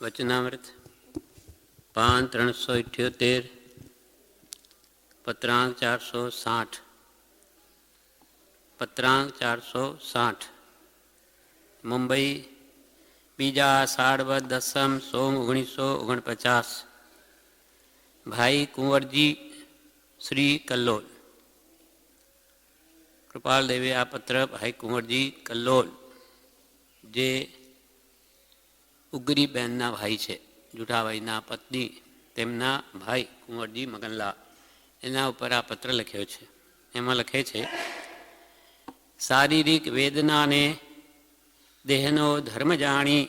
વચનામૃત પાન 378 પત્રાંક 460 પત્રાંક 460 મુંબઈ 2/10 સોમ 1949 ભાઈ કુંવરજી શ્રી કલ્લોલ. કૃપાલ દેવે આ પત્ર ભાઈ કુંવરજી કલ્લોલ જે ઉગરીબેનના ભાઈ છે, જુઠાભાઈના પત્ની, તેમના ભાઈ કુંવરજી મગનલાલ, એના ઉપર આ પત્ર લખ્યો છે. એમાં લખે છે, શારીરિક વેદનાને દેહનો ધર્મ જાણી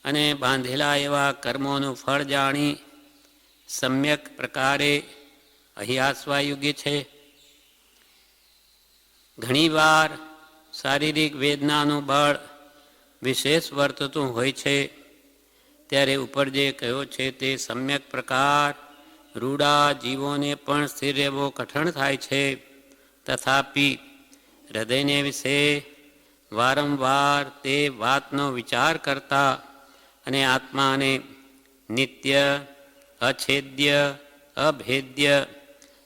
અને બાંધેલા એવા કર્મોનું ફળ જાણી સમ્યક પ્રકારે અહિયાસવા યોગ્ય છે. ઘણીવાર શારીરિક વેદનાનું બળ વિશેષ વર્તતું હોય છે, ત્યારે ઉપર જે કહ્યો છે તે સમ્યક પ્રકાર રૂડા જીવોને પણ સ્થિર રહેવો કઠણ થાય છે. તથાપિ હૃદયને વિશે વારંવાર તે વાતનો વિચાર કરતા અને આત્માને નિત્ય, અછેદ્ય, અભેદ્ય,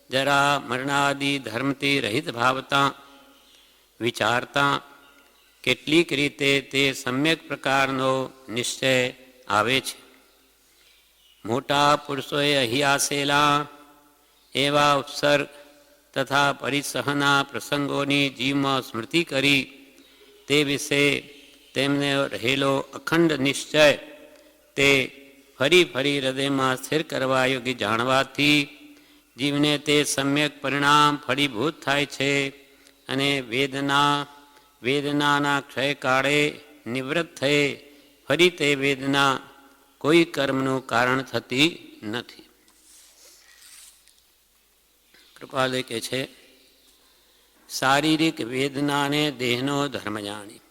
જરા મરણાદિ ધર્મથી રહિત ભાવતા વિચારતા કેટલીક રીતે તે સમ્યક પ્રકારનો નિશ્ચય આવે છે. મોટા પુરુષોએ અહિયાસેલા એવા ઉપસર્ગ તથા પરિસહના પ્રસંગોની જીવમાં સ્મૃતિ કરી તે વિશે તેમને રહેલો અખંડ નિશ્ચય તે ફરી ફરી હૃદયમાં સ્થિર કરવા યોગ્ય જાણવાથી જીવને તે સમ્યક પરિણામ ફળીભૂત થાય છે અને વેદનાના ક્ષયકાળે નિવૃત્ત થઈ ફરી તે વેદના કોઈ કર્મનું કારણ થતી નથી. કૃપાલય કહે છે, શારીરિક વેદનાને દેહનો ધર્મ જાણી.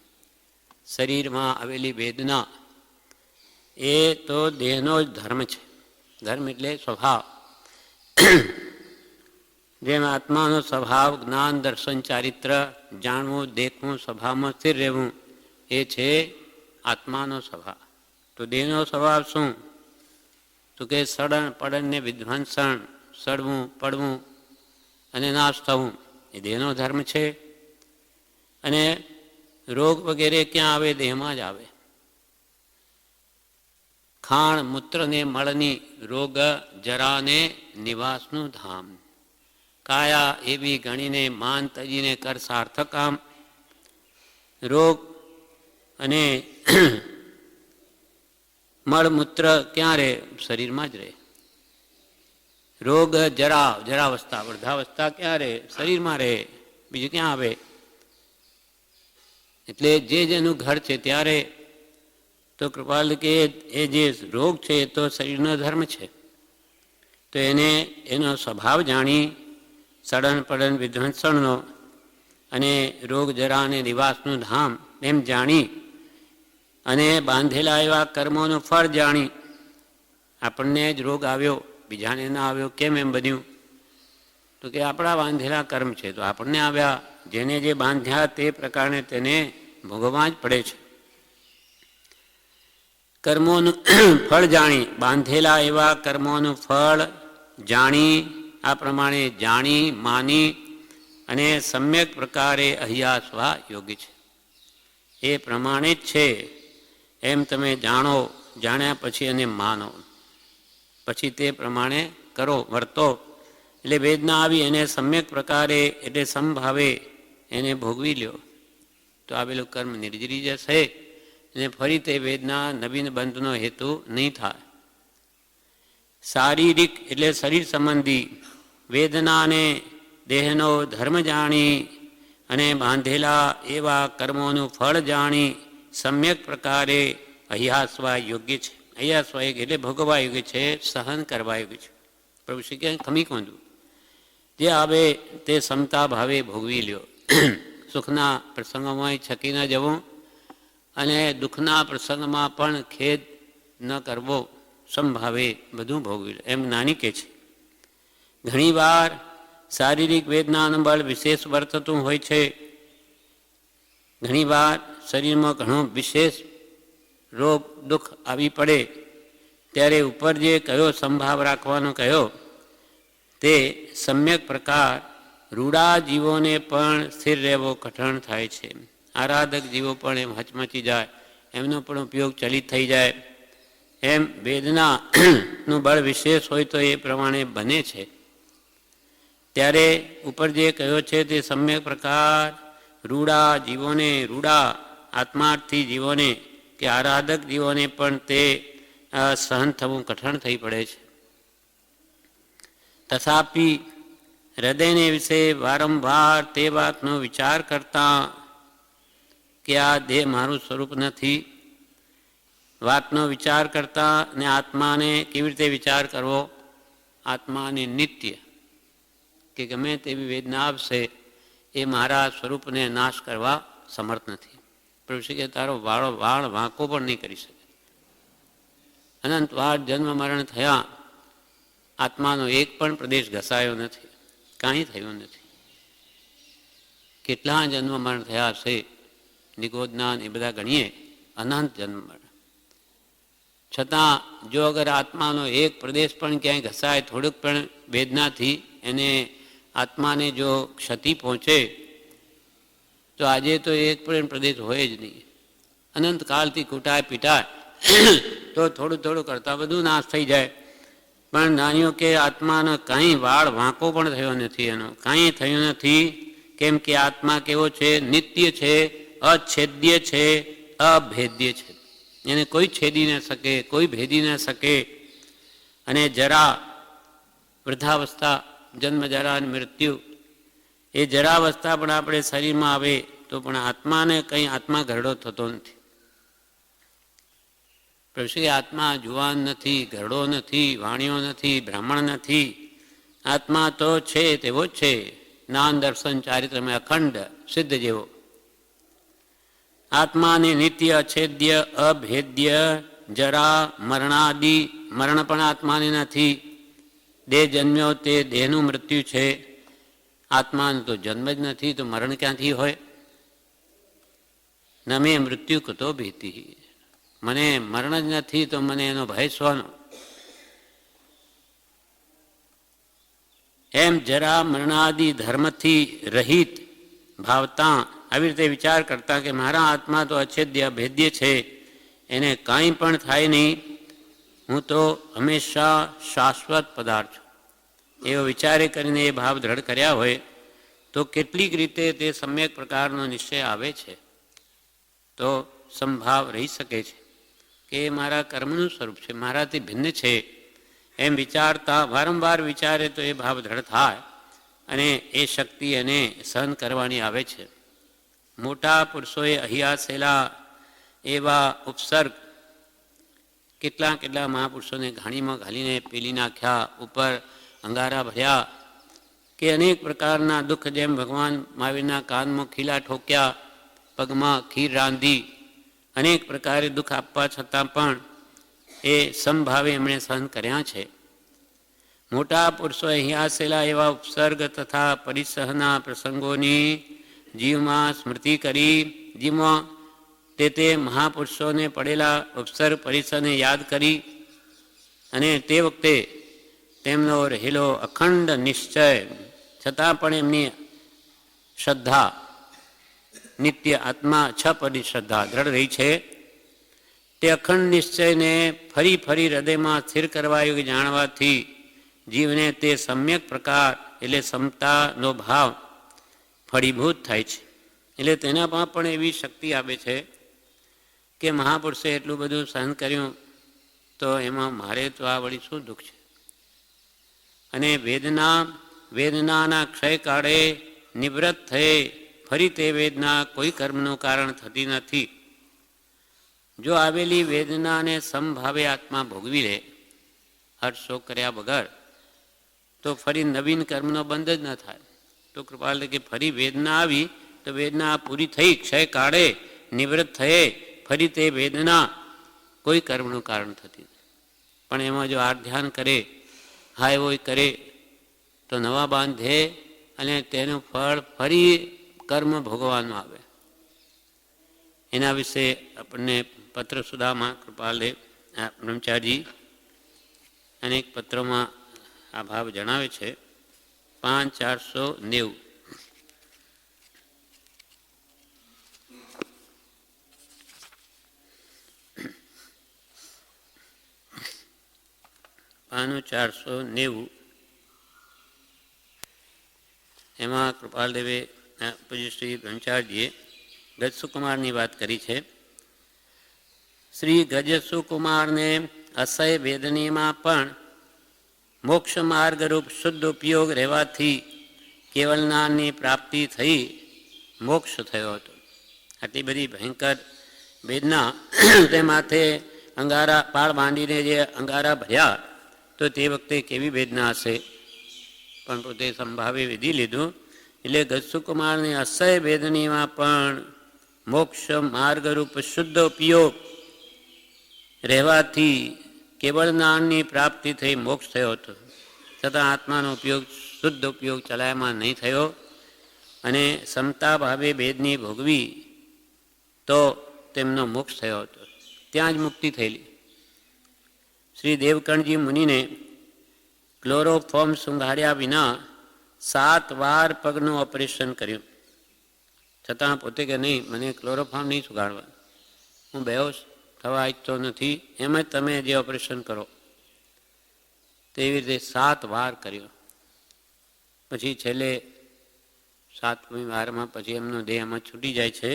શરીરમાં આવેલી વેદના એ તો દેહનો જ ધર્મ છે. ધર્મ એટલે સ્વભાવ. જેમ આત્માનો સ્વભાવ જ્ઞાન, દર્શન, ચારિત્ર જાણવું, દેખવું, સ્વભાવમાં સ્થિર રહેવું, એ છે આત્માનો સ્વભાવ. તો દેહનો સ્વભાવ શું? તો કે સડન પડન ને વિધ્વંસન, સડવું, પડવું અને નાશ થવું એ દેહનો ધર્મ છે. અને રોગ વગેરે ક્યાં આવે? દેહમાં જ આવે. ખાણ, મૂત્ર ને મળની રોગ જરાને નિવાસનું ધામ. કાયા એવી ગણીને માન તજીને કર સાર્થક કામ. રોગ અને મળમૂત્ર ક્યાં રહે? શરીરમાં જ રહે. રોગ જરાવસ્થા, વૃદ્ધાવસ્થા ક્યાં રહે? શરીરમાં રહે, બીજું ક્યાં આવે? એટલે જે જેનું ઘર છે ત્યારે તો કૃપાલ કે એ જે રોગ છે એ તો શરીરનો ધર્મ છે. તો એનો સ્વભાવ જાણી સડન પડન વિધ્વંસણનો અને રોગ જરા અને નિવાસનું ધામ એમ જાણી અને બાંધેલા એવા કર્મોનું ફળ જાણી. આપણને જ રોગ આવ્યો, બીજાને ના આવ્યો, કેમ એમ બન્યું? તો કે આપણા બાંધેલા કર્મ છે, તો આપણને આવ્યા. જેને જે બાંધ્યા તે પ્રકારે તેને ભોગવવા જ પડે છે. કર્મોનું ફળ જાણી, બાંધેલા એવા કર્મોનું ફળ જાણી, આ પ્રમાણે જાણી માની અને સમ્યક પ્રકારે અહિયાસવા યોગ્ય છે. એ પ્રમાણે જ છે એમ તમે જાણો. જાણ્યા પછી અને માનો, પછી તે પ્રમાણે કરો, વર્તો. એટલે વેદના આવી એને સમ્યક પ્રકારે એટલે સમભાવે એને ભોગવી લ્યો તો આવેલું કર્મ નિર્જરી જશે અને ફરી તે વેદના નવીન બંધનો હેતુ નહીં થાય. શારીરિક એટલે શરીર સંબંધી વેદનાને દેહનો ધર્મ જાણી અને બાંધેલા એવા કર્મોનું ફળ જાણી સમ્યક પ્રકારે અહિયાસવા યોગ્ય છે. અહિયાસવા એટલે ભોગવા યોગ્ય છે, સહન કરવા યોગ્ય છે. પ્રભુ શ્રી કહે ખમી કોંધું જે આવે તે ક્ષમતા ભાવે ભોગવી લ્યો. સુખના પ્રસંગોમાં છકી ન જવું અને દુઃખના પ્રસંગમાં પણ ખેદ ન કરવો, સમભાવે બધું ભોગવી લો એમ નાની કે છે. ઘણીવાર શારીરિક વેદનાનું બળ વિશેષ વર્તતું હોય છે. ઘણીવાર શરીરમાં ઘણું વિશેષ રોગ દુઃખ આવી પડે ત્યારે ઉપર જે કયો સંભાવ રાખવાનો કયો તે સમ્યક પ્રકાર રૂડા જીવોને પણ સ્થિર રહેવો કઠણ થાય છે. આરાધક જીવો પણ એમ હચમચી જાય, એમનો પણ ઉપયોગ ચલિત થઈ જાય. એમ વેદનાનું બળ વિશેષ હોય તો એ પ્રમાણે બને છે. ત્યારે ઉપર જે કહ્યો છે તે સમ્યક પ્રકાર રૂડા જીવોને, રૂડા આત્માર્થી જીવોને કે આરાધક જીવોને પણ તે સહન થવું કઠણ થઈ પડે છે. તથાપિ હૃદયને વિશે વારંવાર તે વાતનો વિચાર કરતા કે આ દેહ મારું સ્વરૂપ નથી, વાતનો વિચાર કરતા ને આત્માને કેવી રીતે વિચાર કરવો? આત્માને નિત્ય કે ગમે તેવી વેદના આવશે એ મારા સ્વરૂપને નાશ કરવા સમર્થ નથી. પ્રભુ કે તારો વાળ વાંકો પણ નહીં કરી શકે. અનંતવાર જન્મ મરણ થયા, આત્માનો એક પણ પ્રદેશ ઘસાયો નથી, કાંઈ થયું નથી. કેટલા જન્મ મરણ થયા હશે, નિગોદનાન એ બધા ગણીએ, અનંત જન્મ મરણ. છતાં જો અગર આત્માનો એક પ્રદેશ પણ ક્યાંય ઘસાય, થોડુંક પણ વેદનાથી એને આત્માને જો ક્ષતિ પહોંચે તો આજે તો એક પણ પ્રદેશ હોય જ નહીં. અનંતકાળથી કૂટાય પીટાય તો થોડું થોડું કરતાં બધું નાશ થઈ જાય. પણ જાણ્યો કે આત્માનો કાંઈ વાળ વાંકો પણ થયો નથી, એનો કાંઈ થયું નથી. કેમ કે આત્મા કેવો છે? નિત્ય છે, અછેદ્ય છે, અભેદ્ય છે. એને કોઈ છેદી ન શકે, કોઈ ભેદી ન શકે. અને જરા, વૃદ્ધાવસ્થા, જન્મ જરા અને મૃત્યુ, એ જરાવસ્થા પણ આપણે શરીરમાં આવે તો પણ આત્માને કંઈ આત્મા ઘરડો થતો નથી. પછી આત્મા જુવાન નથી, ઘરડો નથી, વાણિયો નથી, બ્રાહ્મણ નથી. આત્મા તો છે તેવો જ છે, જ્ઞાન દર્શન ચારિત્રમય અખંડ સિદ્ધ જેવો. આત્માને નિત્ય, અછેદ્ય, અભેદ્ય, જરા મરણાદિ, મરણ પણ આત્માને નથી. દેહ જન્મ્યો તે દેહનું મૃત્યુ છે. આત્માનો તો જન્મ જ નથી તો મરણ ક્યાંથી હોય? ન મે મૃત્યુ કુતો ભીતિ, મને મરણ જ નથી તો મને એનો ભય શોનો? એમ જરા મરણાદિ ધર્મથી રહિત ભાવતા આવી રીતે વિચાર કરતા કે મારા આત્મા તો અછેદ્ય ભેદ્ય છે, એને કાંઈ પણ થાય નહીં, હું તો હંમેશા શાશ્વત પદાર્થ છું, એવો વિચારે કરીને એ ભાવ દ્રઢ કર્યા હોય તો કેટલીક રીતે તે સમ્યક પ્રકારનો નિશ્ચય આવે છે. તો સંભાવ રહી શકે છે કે એ મારા કર્મનું સ્વરૂપ છે, મારાથી ભિન્ન છે. એમ વિચારતા વારંવાર વિચારે તો એ ભાવ દ્રઢ થાય અને એ શક્તિ એને સહન કરવાની આવે છે. મોટા પુરુષોએ અહિયાસેલા એવા ઉપસર્ગ, કેટલા મહાપુરુષોને ઘાણીમાં ઘાલીને પીલી નાખ્યા, ઉપર અંગારા ભર્યા, કે અનેક પ્રકારના દુઃખ, જેમ ભગવાન મહાવીરના કાનમાં ખીલા ઠોક્યા, પગમાં ખીર રાંધી, અનેક પ્રકારે દુઃખ આપવા છતાં પણ એ સમભાવે એમણે સહન કર્યા છે. મોટા પુરુષોએ અહીંયા એવા ઉપસર્ગ તથા પરિસહના પ્રસંગોની જીવમાં સ્મૃતિ કરી, જીવમાં તે મહાપુરુષોને પડેલા ઉપસર્ગ પરિસરને યાદ કરી અને તે વખતે તેમનો રહેલો અખંડ નિશ્ચય, છતાં પણ એમની શ્રદ્ધા, નિત્ય આત્મા છપની શ્રદ્ધા દ્રઢ રહી છે. તે અખંડ નિશ્ચયને ફરી ફરી હૃદયમાં સ્થિર કરવા યોગ્ય જાણવાથી જીવને તે સમ્યક પ્રકાર એટલે સમતાનો ભાવ ફળીભૂત થાય છે. એટલે તેનામાં પણ એવી શક્તિ આવે છે કે મહાપુરુષે એટલું બધું સહન કર્યું તો એમાં મારે તો આ વળી શું દુઃખ છે? અને વેદનાના ક્ષય કાળે નિવૃત્ત થયે ફરી તે વેદના કોઈ કર્મનું કારણ થતી નથી. જો આવેલી વેદનાને સમભાવે આત્મા ભોગવી લે, હર્ષશોક કર્યા વગર, તો ફરી નવીન કર્મનો બંધ જ ન થાય. તો કૃપાલ કે ફરી વેદના આવી તો વેદના પૂરી થઈ, ક્ષય કાળે નિવૃત્ત થયે ફરી તે વેદના કોઈ કર્મનું કારણ થતી નથી. પણ એમાં જો આ ધ્યાન કરે, હા એવો કરે તો નવા બાંધે અને તેનું ફળ ફરી કર્મ ભોગવવાનું આવે. એના વિશે આપણને પત્ર સુધામાં કૃપાલદેવ બ્રહ્મચારી અનેક પત્રોમાં આ ભાવ જણાવે છે. 5/490 490 એમાં કૃપાલદેવે પૂજ્ય શ્રી બ્રહ્મચારીજીએ ગજસુકુમારની વાત કરી છે. શ્રી ગજસુકુમારને અસહ્ય વેદનીમાં પણ મોક્ષ માર્ગરૂપ શુદ્ધ ઉપયોગ રહેવાથી કેવલ જ્ઞાનની પ્રાપ્તિ થઈ મોક્ષ થયો હતો. આટલી બધી ભયંકર વેદના તે માથે અંગારા પાળ બાંધીને જે અંગારા ભર્યા તો તે વખતે કેવી વેદના હશે, પણ પોતે સંભાવે વિધિ લીધું. એટલે ગજસુકુમારને અસહ્ય વેદનીમાં પણ મોક્ષ માર્ગરૂપ શુદ્ધ ઉપયોગ રહેવાથી કેવળ જ્ઞાનની પ્રાપ્તિ થઈ મોક્ષ થયો હતો. છતાં આત્માનો ઉપયોગ શુદ્ધ ઉપયોગ ચલાયમાં નહીં થયો અને સમતા ભાવે ભેદની ભોગવી તો તેમનો મોક્ષ થયો હતો. ત્યાં જ મુક્તિ થયેલી. શ્રી દેવકણજી મુનિને ક્લોરોફોર્મ સૂંઘાડ્યા વિના 7 વાર પગનું ઓપરેશન કર્યું. છતાં પોતે કે નહીં, મને ક્લોરોફોર્મ નહીં સુગાડવા, હું બેહોશ થવા ઈચ્છતો નથી, એમ જ તમે જે ઓપરેશન કરો. તેવી રીતે 7 વાર કર્યો. પછી છેલ્લે 7મી વારમાં પછી એમનો દેહ એમાં છૂટી જાય છે.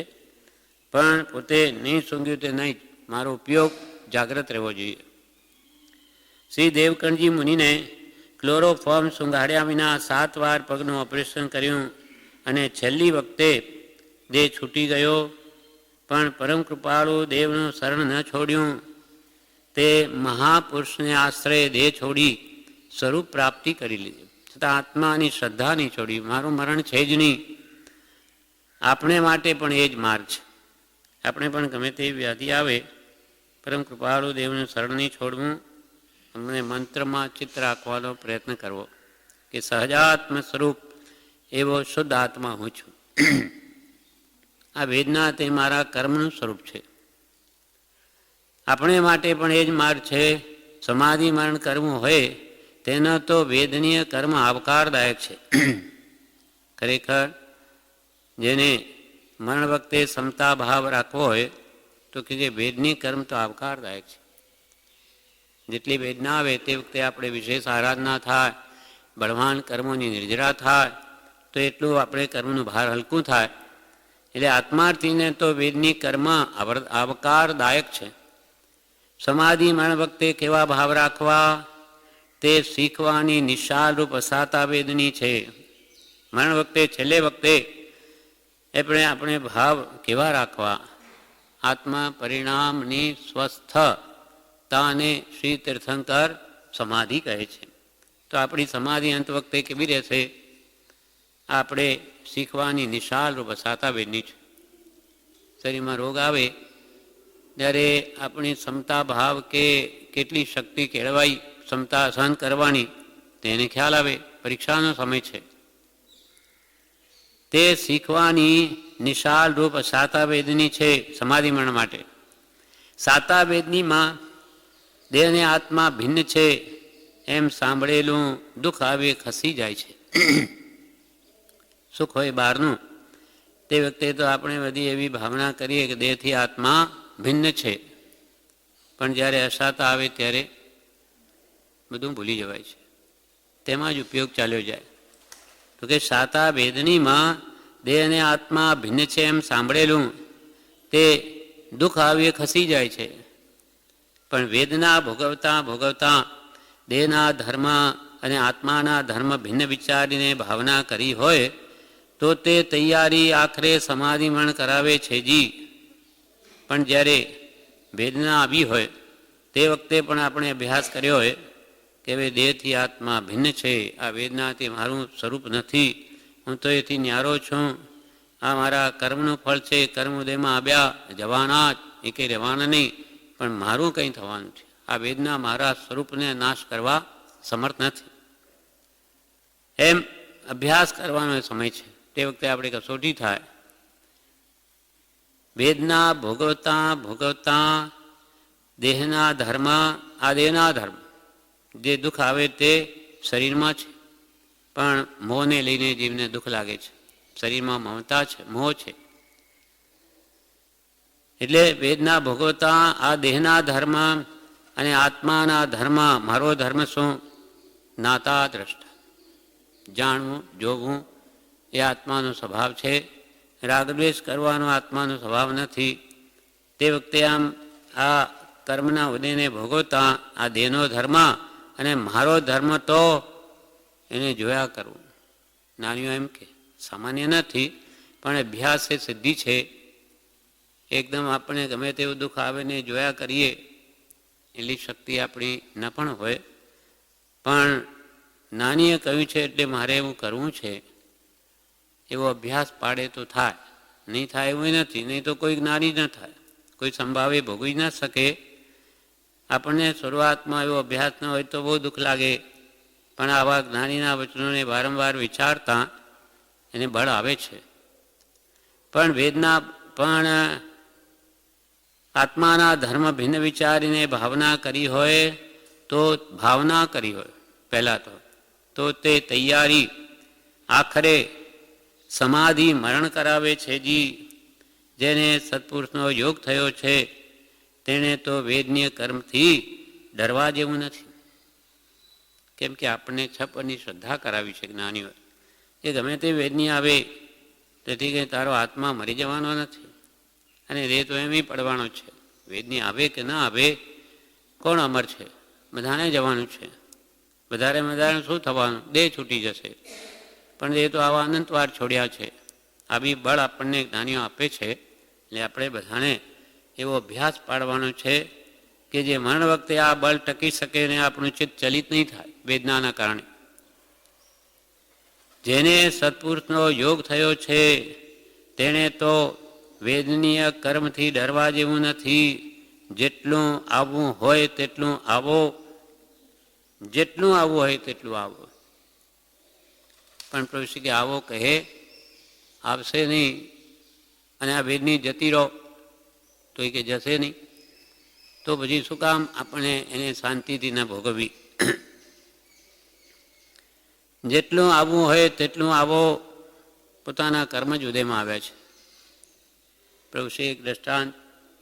પણ પોતે નહીં સૂંઘ્યું તે નહીં, મારો ઉપયોગ જાગ્રત રહેવો જોઈએ. શ્રી દેવકણજી મુનિને ક્લોરોફોર્મ સૂંઘાડ્યા વિના 7 વાર પગનું ઓપરેશન કર્યું અને છેલ્લી વખતે દેહ છૂટી ગયો. પણ પરમ કૃપાળુ દેવનું શરણ ન છોડ્યું. તે મહાપુરુષને આશ્રય દેહ છોડી સ્વરૂપ પ્રાપ્તિ કરી લીધી. છતાં આત્માની શ્રદ્ધા નહીં છોડી. મારું મરણ છે જ નહીં. આપણે માટે પણ એ જ માર્ગ છે. આપણે પણ ગમે તે વ્યાધિ આવે પરમ કૃપાળુ દેવનું શરણ નહીં છોડવું. અમને મંત્રમાં ચિત્ત રાખવાનો પ્રયત્ન કરવો કે સહજાત્મ સ્વરૂપ એવો શુદ્ધ આત્મા હું છું. આ વેદના તે મારા કર્મનું સ્વરૂપ છે. આપણે માટે પણ એ જ માર્ગ છે. સમાધિ મરણ કરવું હોય તેનો તો વેદનીય કર્મ આવકારદાયક છે. ખરેખર જેને મરણ વખતે સમતા ભાવ રાખવો હોય તો કે જે વેદની કર્મ તો આવકારદાયક છે. જેટલી વેદના આવે તે વખતે આપણે વિશેષ આરાધના થાય, બળવાન કર્મોની નિર્જરા થાય તો એટલું આપણે કર્મનું ભાર હલકું થાય. એટલે આત્માર્થીને તો વેદની કર્મ આવકારદાયક છે. સમાધિ મરણ વખતે કેવા ભાવ રાખવા તે શીખવાની નિશાળ રૂપ અસાતા વેદની છે. મરણ વખતે છેલ્લે વખતે આપણે ભાવ કેવા રાખવા? આત્મા પરિણામની સ્વસ્થતાને શ્રી તીર્થંકર સમાધિ કહે છે. તો આપણી સમાધિ અંત વખતે કેવી રહેશે? આપણે શીખવાની નિશાળ રૂપ અસાતા વેદની છે. શરીરમાં રોગ આવે ત્યારે આપણી ક્ષમતા ભાવ કે કેટલી શક્તિ કેળવાઈ ક્ષમતા સહન કરવાની તેને ખ્યાલ આવે. પરીક્ષાનો સમય છે. તે શીખવાની નિશાળ રૂપ સાતા વેદની છે સમાધિ મરણ માટે. સાતા વેદનીમાં દેહ અને આત્મા ભિન્ન છે એમ સાંભળેલું દુઃખ આવે ખસી જાય છે. સુખ હોય બહારનું તે વખતે તો આપણે બધી એવી ભાવના કરીએ કે દેહથી આત્મા ભિન્ન છે, પણ જ્યારે અસાતા આવે ત્યારે બધું ભૂલી જવાય છે. તેમાં જ ઉપયોગ ચાલ્યો જાય. તો કે સાતા વેદનીમાં દેહ અને આત્મા ભિન્ન છે એમ સાંભળેલું તે દુઃખ આવે ખસી જાય છે. પણ વેદના ભોગવતા ભોગવતા દેહના ધર્મ અને આત્માના ધર્મ ભિન્ન વિચારીને ભાવના કરી હોય તો તે તૈયારી આખરે સમાધિ મરણ કરાવે છે જી. પણ જ્યારે વેદના આવી હોય તે વખતે પણ આપણે અભ્યાસ કર્યો હોય કે હવે દેહથી આત્મા ભિન્ન છે, આ વેદનાથી મારું સ્વરૂપ નથી, હું તો એથી ન્યારો છું, આ મારા કર્મનું ફળ છે, કર્મોદયમાં આવ્યા જવાના જ, એ કંઈ રહેવાના નહીં, પણ મારું કંઈ થવાનું છે. આ વેદના મારા સ્વરૂપને નાશ કરવા સમર્થ નથી. એમ અભ્યાસ કરવાનો સમય છે. તે વખતે આપણે કસોટી થાય વેદના ભોગવતા ભોગવતા દેહના ધર્મ, આ દેહના ધર્મ, જે દુઃખ આવે તે શરીરમાં છે, પણ મોહને લઈને જીવને દુઃખ લાગે છે. શરીરમાં મમતા છે, મોહ છે. એટલે વેદના ભોગવતા આ દેહના ધર્મ અને આત્માના ધર્મ, મારો ધર્મ શું? જ્ઞાતા દ્રષ્ટા, જાણવું જોવું એ આત્માનો સ્વભાવ છે. રાગદ્વેષ કરવાનો આત્માનો સ્વભાવ નથી. તે વખતે આમ આ કર્મના ઉદયને ભોગવતા આ દેહનો ધર્મ અને મારો ધર્મ તો એને જોયા કરવું. નાનીઓ એમ કે સામાન્ય નથી, પણ અભ્યાસ એ સિદ્ધિ છે. એકદમ આપણે ગમે તેવું દુઃખ આવે ને જોયા કરીએ એટલી શક્તિ આપણી ન પણ હોય, પણ નાનીએ કહ્યું છે એટલે મારે એવું કરવું છે, એવો અભ્યાસ પાડે તો થાય. નહીં થાય એવું નથી. નહીં તો કોઈ જ્ઞાની ન થાય, કોઈ સંભાવે ભોગવી ન શકે. આપણને શરૂઆતમાં એવો અભ્યાસ ન હોય તો બહુ દુઃખ લાગે, પણ આવા જ્ઞાનીના વચનોને વારંવાર વિચારતા એને બળ આવે છે. પણ વેદના પણ આત્માના ધર્મ ભિન્ન વિચારીને ભાવના કરી હોય તો, ભાવના કરી હોય પહેલાં તો તે તૈયારી આખરે સમાધિ મરણ કરાવે છે. જેને સત્પુરુષનો યોગ થયો છે તેણે તો વેદનીય કર્મથી ડરવા જેવું નથી. કેમ કે આપણને છપની શ્રદ્ધા કરાવી છે જ્ઞાનીઓ એ ગમે તે વેદની આવે તેથી કંઈ તારો આત્મા મરી જવાનો નથી, અને રે તો એમ પડવાનો છે. વેદની આવે કે ના આવે, કોણ અમર છે? બધાને જવાનું છે. વધારે શું થવાનું? દેહ છૂટી જશે, પણ એ તો આવા અનંતવાર છોડ્યા છે. આવી બળ આપણને જ્ઞાનીઓ આપે છે. એટલે આપણે બધાને એવો અભ્યાસ પાડવાનો છે કે જે મરણ વખતે આ બળ ટકી શકે ને આપણું ચિત્ત ચલિત નહીં થાય વેદનાના કારણે. જેને સત્પુરુષનો યોગ થયો છે તેણે તો વેદનીય કર્મથી ડરવા જેવું નથી. જેટલું આવવું હોય તેટલું આવો, જેટલું આવવું હોય તેટલું આવો. પણ પ્રભુ શ્રી કે આવો કહે, આવશે નહીં. અને આ વેદની જતી રહો તો એ કે જશે નહીં, તો પછી શું કામ આપણે એને શાંતિથી ન ભોગવવી? જેટલું આવવું હોય તેટલું આવો, પોતાના કર્મ જ ઉદયમાં આવ્યા છે. પ્રભુ શ્રી એક દ્રષ્ટાંત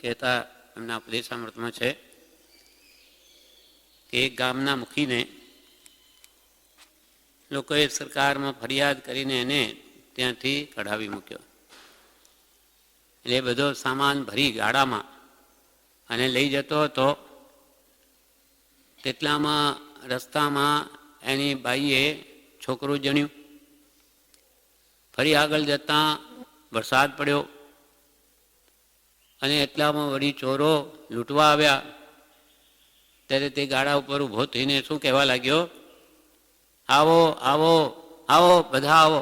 કહેતા એમના ઉપદેશામૃતમાં છે કે એક ગામના મુખીને લોકોએ સરકારમાં ફરિયાદ કરીને એને ત્યાંથી કઢાવી મૂક્યો. એટલે બધો સામાન ભરી ગાડામાં અને લઈ જતો હતો. તેટલામાં રસ્તામાં એની બાઈએ છોકરું જણ્યું. ફરી આગળ જતાં વરસાદ પડ્યો અને એટલામાં વળી ચોરો લૂંટવા આવ્યા. ત્યારે તે ગાડા ઉપર ઊભો થઈને શું કહેવા લાગ્યો? આવો આવો આવો, બધા આવો,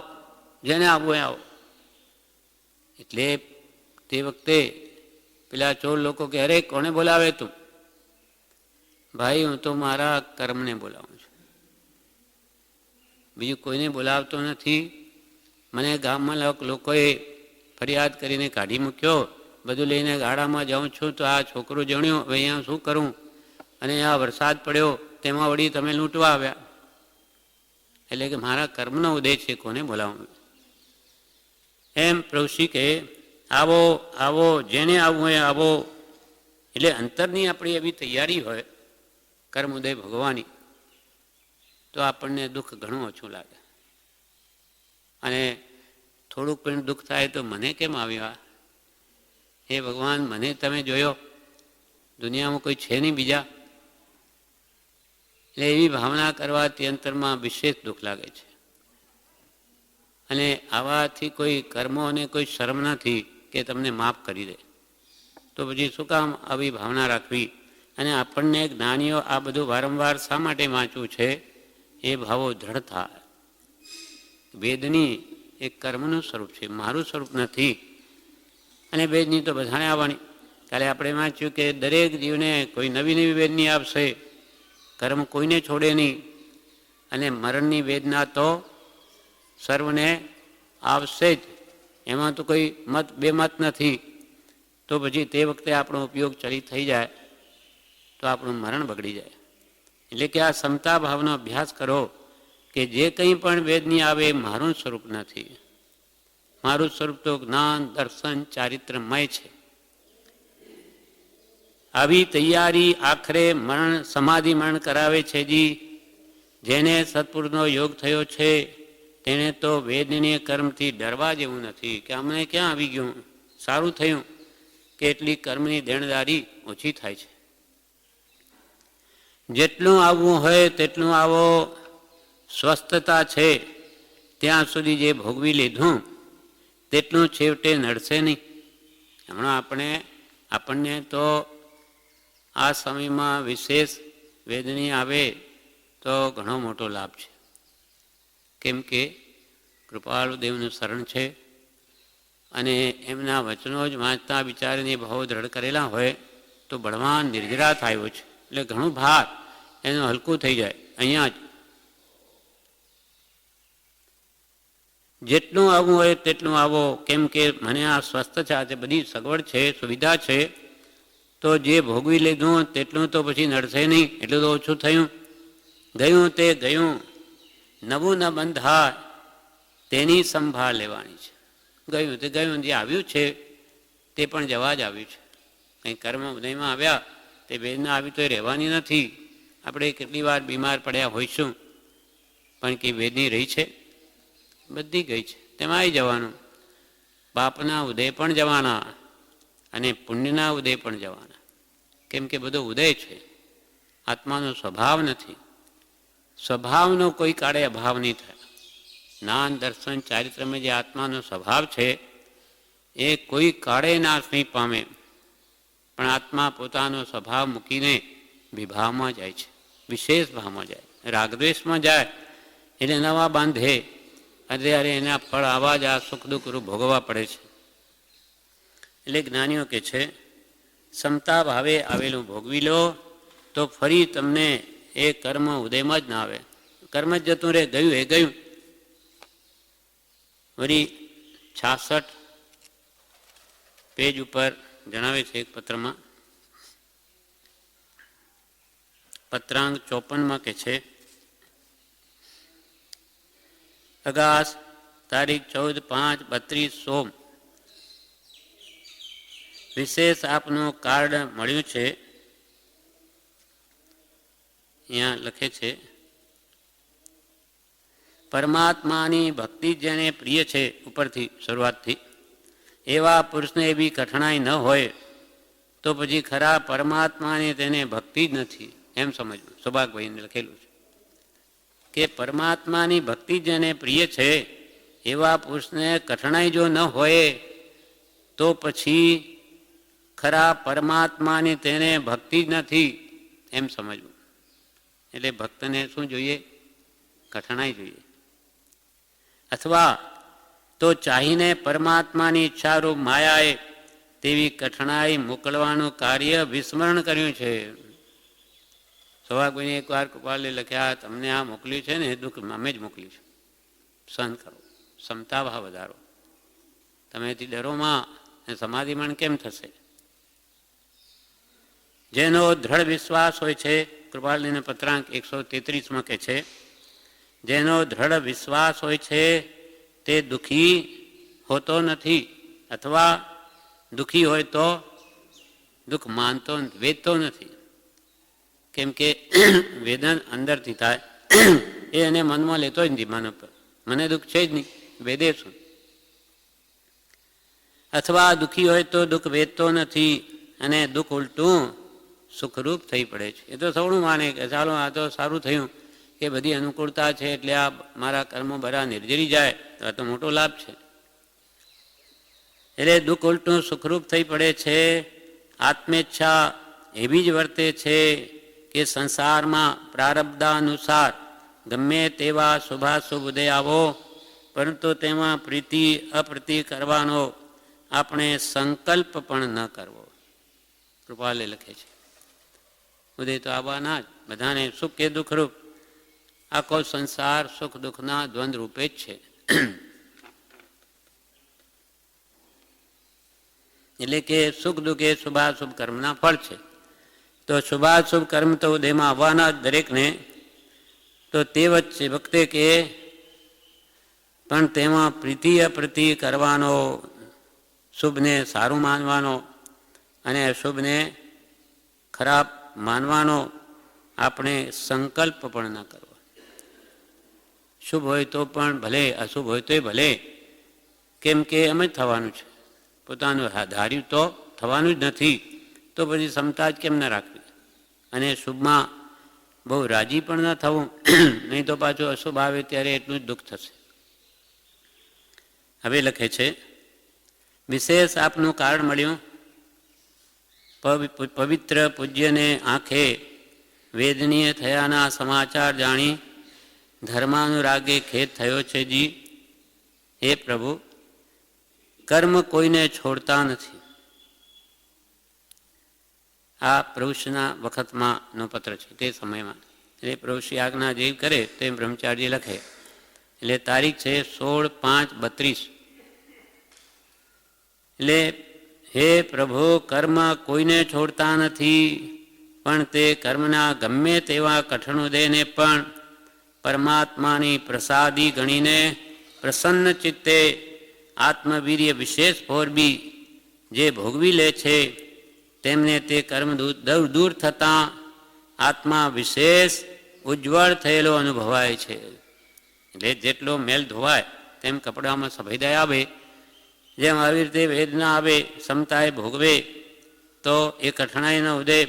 જેને આવવું એ આવો. એટલે તે વખતે પેલા ચોર લોકો કે અરે કોને બોલાવે તું? ભાઈ હું તો મારા કર્મને બોલાવું છું, બીજું કોઈને બોલાવતો નથી. મને ગામમાં લોકોએ ફરિયાદ કરીને કાઢી મૂક્યો, બધું લઈને ગાડામાં જાઉં છું તો આ છોકરો જણ્યો, હવે અહીંયા શું કરું? અને આ વરસાદ પડ્યો તેમાં વળી તમે લૂંટવા આવ્યા. એટલે કે મારા કર્મનો ઉદય છે, કોને બોલાવું? એમ પ્રભુશ્રી કે આવો આવો, જેને આવવું હોય આવો. એટલે અંતરની આપણી એવી તૈયારી હોય કર્મ ઉદય ભોગવવાની, તો આપણને દુઃખ ઘણું ઓછું લાગે. અને થોડુંક પણ દુઃખ થાય તો મને કેમ આવ્યા? હે ભગવાન, મને તમે જોયો, દુનિયામાં કોઈ છે નહીં બીજા. એટલે એવી ભાવના કરવાથી અંતરમાં વિશેષ દુઃખ લાગે છે. અને આવાથી કોઈ કર્મો અને કોઈ શરમ નથી કે તમને માફ કરી દે. તો પછી શું કામ આવી ભાવના રાખવી? અને આપણને જ્ઞાનીઓ આ બધું વારંવાર શા માટે વાંચવું છે? એ ભાવો દ્રઢ થાય. વેદની એક કર્મનું સ્વરૂપ છે, મારું સ્વરૂપ નથી. અને વેદની તો બધાને આવવાની. કાલે આપણે વાંચ્યું કે દરેક જીવને કોઈ નવી નવી વેદની આપશે, કર્મ કોઈને છોડે નહીં. અને મરણની વેદના તો સર્વને આવશે જ, એમાં તો કોઈ બે મત નથી. તો પછી તે વખતે આપણો ઉપયોગ ચલિત થઈ જાય તો આપણું મરણ બગડી જાય. એટલે કે આ ક્ષમતા ભાવનો અભ્યાસ કરો કે જે કંઈ પણ વેદની આવે એ મારું સ્વરૂપ નથી. મારું સ્વરૂપ તો જ્ઞાન, દર્શન, ચારિત્રમય છે. આવી તૈયારી આખરે મરણ, સમાધિ મરણ કરાવે છે. જેને સત્પુરુષનો યોગ થયો છે તેને તો વેદનીય કર્મથી ડરવા જેવું નથી કે અમને ક્યાં આવી ગયું, સારું થયું કે એટલી કર્મની દેણદારી ઓછી થાય છે. જેટલું આવવું હોય તેટલું આવો, સ્વસ્થતા છે ત્યાં સુધી જે ભોગવી લીધું તેટલું છેવટે નડશે નહીં. હમણાં આપણને તો આ સમયમાં વિશેષ વેદની આવે તો ઘણો મોટો લાભ છે. કેમ કે કૃપાળુ દેવનું શરણ છે અને એમના વચનો જ વાંચતા વિચારીને ભાવો દ્રઢ કરેલા હોય તો બળવાન નિર્જરાત આવ્યો છે એટલે ઘણું ભાર એનું હલકું થઈ જાય. અહીંયા જ જેટલું આવવું હોય તેટલું આવો, કેમ કે મને આ સ્વસ્થ છે, આ બધી સગવડ છે, સુવિધા છે, તો જે ભોગવી લીધું તેટલું તો પછી નડશે નહીં, એટલું તો ઓછું થયું. ગયું તે ગયું, નવું ન બંધાય તેની સંભાળ લેવાની છે. ગયું તે ગયું, જે આવ્યું છે તે પણ જવા જ આવ્યું છે. કંઈ કર્મ ઉદયમાં આવ્યા તે વેદના આવી તો એ રહેવાની નથી. આપણે કેટલી વાર બીમાર પડ્યા હોઈશું પણ કે વેદની રહી છે, બધી ગઈ છે, તેમાં આવી જવાનું. પાપના ઉદય પણ જવાના અને પુણ્યના ઉદય પણ જવાના. કેમ કે બધો ઉદય છે, આત્માનો સ્વભાવ નથી. સ્વભાવનો કોઈ કાળે અભાવ નહીં થાય. જ્ઞાન, દર્શન, ચારિત્રમાં જે આત્માનો સ્વભાવ છે એ કોઈ કાળે નાશ નહીં પામે. પણ આત્મા પોતાનો સ્વભાવ મૂકીને વિભાવમાં જાય છે, વિશેષ ભાવમાં જાય, રાગદ્વેષમાં જાય એટલે નવા બાંધે અત્યારે એના ફળ આવા જ આ સુખ દુઃખ ભોગવવા પડે છે. એટલે જ્ઞાનીઓ કે છે ક્ષમતા ભાવે આવેલું ભોગવી લો તો ફરી તમને એ કર્મ ઉદયમાં જ ના આવે. કર્મ જ જતું રહે, ગયું એ ગયું. વળી 66 પેજ ઉપર જણાવે છે એક પત્રમાં, પત્રાંક 54માં કે છે અગાસ તારીખ 14/5/32 સોમ વિશેષ આપનું કાર્ડ મળ્યું છે. અહીંયા લખે છે પરમાત્માની ભક્તિ જેને પ્રિય છે, ઉપરથી શરૂઆતથી, એવા પુરુષને એવી કઠણાઈ ન હોય તો પછી ખરા પરમાત્માની તેને ભક્તિ જ નથી એમ સમજવું. સૌભાગભાઈને લખેલું છે કે પરમાત્માની ભક્તિ જેને પ્રિય છે એવા પુરુષને કઠણાઈ જો ન હોય તો પછી ખરા પરમાત્માની તેને ભક્તિ જ નથી એમ સમજવું. એટલે ભક્તને શું જોઈએ? કઠણાઈ જોઈએ. અથવા તો ચાહીને પરમાત્માની ઈચ્છારૂપ માયાએ તેવી કઠણાઈ મોકલવાનું કાર્ય વિસ્મરણ કર્યું છે. સૌભાગભાઈને એકવાર કૃપાલે લખ્યા, તમને આ મોકલ્યું છે ને એ દુઃખ અમે જ મોકલ્યું છે, સહન કરો, ક્ષમતા ભાવ વધારો. તમે એથી ડરોમાં સમાધિમાં કેમ થશે? જેનો દ્રઢ વિશ્વાસ હોય છે, કૃપાલજીને પત્રાંક 133માં કે છે જેનો દ્રઢ વિશ્વાસ હોય છે તે દુઃખી હોતો નથી, અથવા દુઃખી હોય તો દુઃખ માનતો વેદતો નથી. કેમ કે વેદન અંદરથી થાય એ એને મનમાં લેતો જ નથી. મન પર મને દુઃખ છે જ નહીં, વેદે શું? અથવા દુઃખી હોય તો દુઃખ વેદતો નથી અને દુઃખ ઉલટું સુખરૂપ થઈ પડે છે. એ તો સૌનું માને કે ચાલો આ તો સારું થયું કે બધી અનુકૂળતા છે એટલે આ મારા કર્મો બધા નિર્જરી જાય, આ તો મોટો લાભ છે. એટલે દુઃખ ઉલટું સુખરૂપ થઈ પડે છે. આત્મેચ્છા એવી જ વર્તે છે કે સંસારમાં પ્રારબ્ધાનુસાર ગમે તેવા શુભાશુભ ઉદય આવો, પરંતુ તેમાં પ્રીતિ અપ્રીતિ કરવાનો આપણે સંકલ્પ પણ ન કરવો. કૃપાલે લખે છે ઉદય તો આવવાના જ, બધાને સુખ કે દુઃખરૂપ. આખો સંસાર સુખ દુઃખના દ્વંદ રૂપે જ છે. એટલે કે સુખ દુઃખ એ શુભાશુભ કર્મના ફળ છે. તો શુભાશુભ કર્મ તો દેહમાં આવવાના જ દરેકને. તો તે વચ્ચે વખતે કે પણ તેમાં પ્રીતિ અપ્રીતિ કરવાનો, શુભને સારું માનવાનો અને અશુભને ખરાબ માનવાનો આપણે સંકલ્પ પણ ન કરવો. શુભ હોય તો પણ ભલે, અશુભ હોય તોય ભલે, કેમ કે એમ જ થવાનું છે. પોતાનું ધાર્યું તો થવાનું જ નથી, તો પછી ક્ષમતા જ કેમ ન રાખવી. અને શુભમાં બહુ રાજી પણ ન થવું, નહીં તો પાછું અશુભ આવે ત્યારે એટલું જ દુઃખ થશે. હવે લખે છે, વિશેષ આપનું કારણ મળ્યું. પવિત્ર પૂજ્યને આંખે વેદનીય થયાના સમાચાર જાણી ધર્માનુરાગે ખેદ થયો છે. જી હે પ્રભુ, કર્મ કોઈને છોડતા નથી. આ પ્રભુશ્રીના વખતમાંનો પત્ર છે, તે સમયમાં. એટલે પ્રભુશ્રી આજ્ઞા જે કરે તેમ બ્રહ્મચારી લખે. એટલે તારીખ છે 16/5/32. એટલે હે પ્રભુ, કર્મ કોઈને છોડતા નથી, પણ તે કર્મના ગમે તેવા કઠણોદયને પણ પરમાત્માની પ્રસાદી ગણીને પ્રસન્ન ચિત્તે આત્મવીર્ય વિશેષ ફોરબી જે ભોગવી લે છે, તેમને તે કર્મ દૂર થતાં આત્મા વિશેષ ઉજ્જવળ થયેલો અનુભવાય છે. એટલે જેટલો મેલ ધોવાય તેમ કપડામાં સફેદાઈ આવે, જેમ આવી રીતે વેદના આવે, ક્ષમતાએ ભોગવે તો એ કઠણાઈનો ઉદય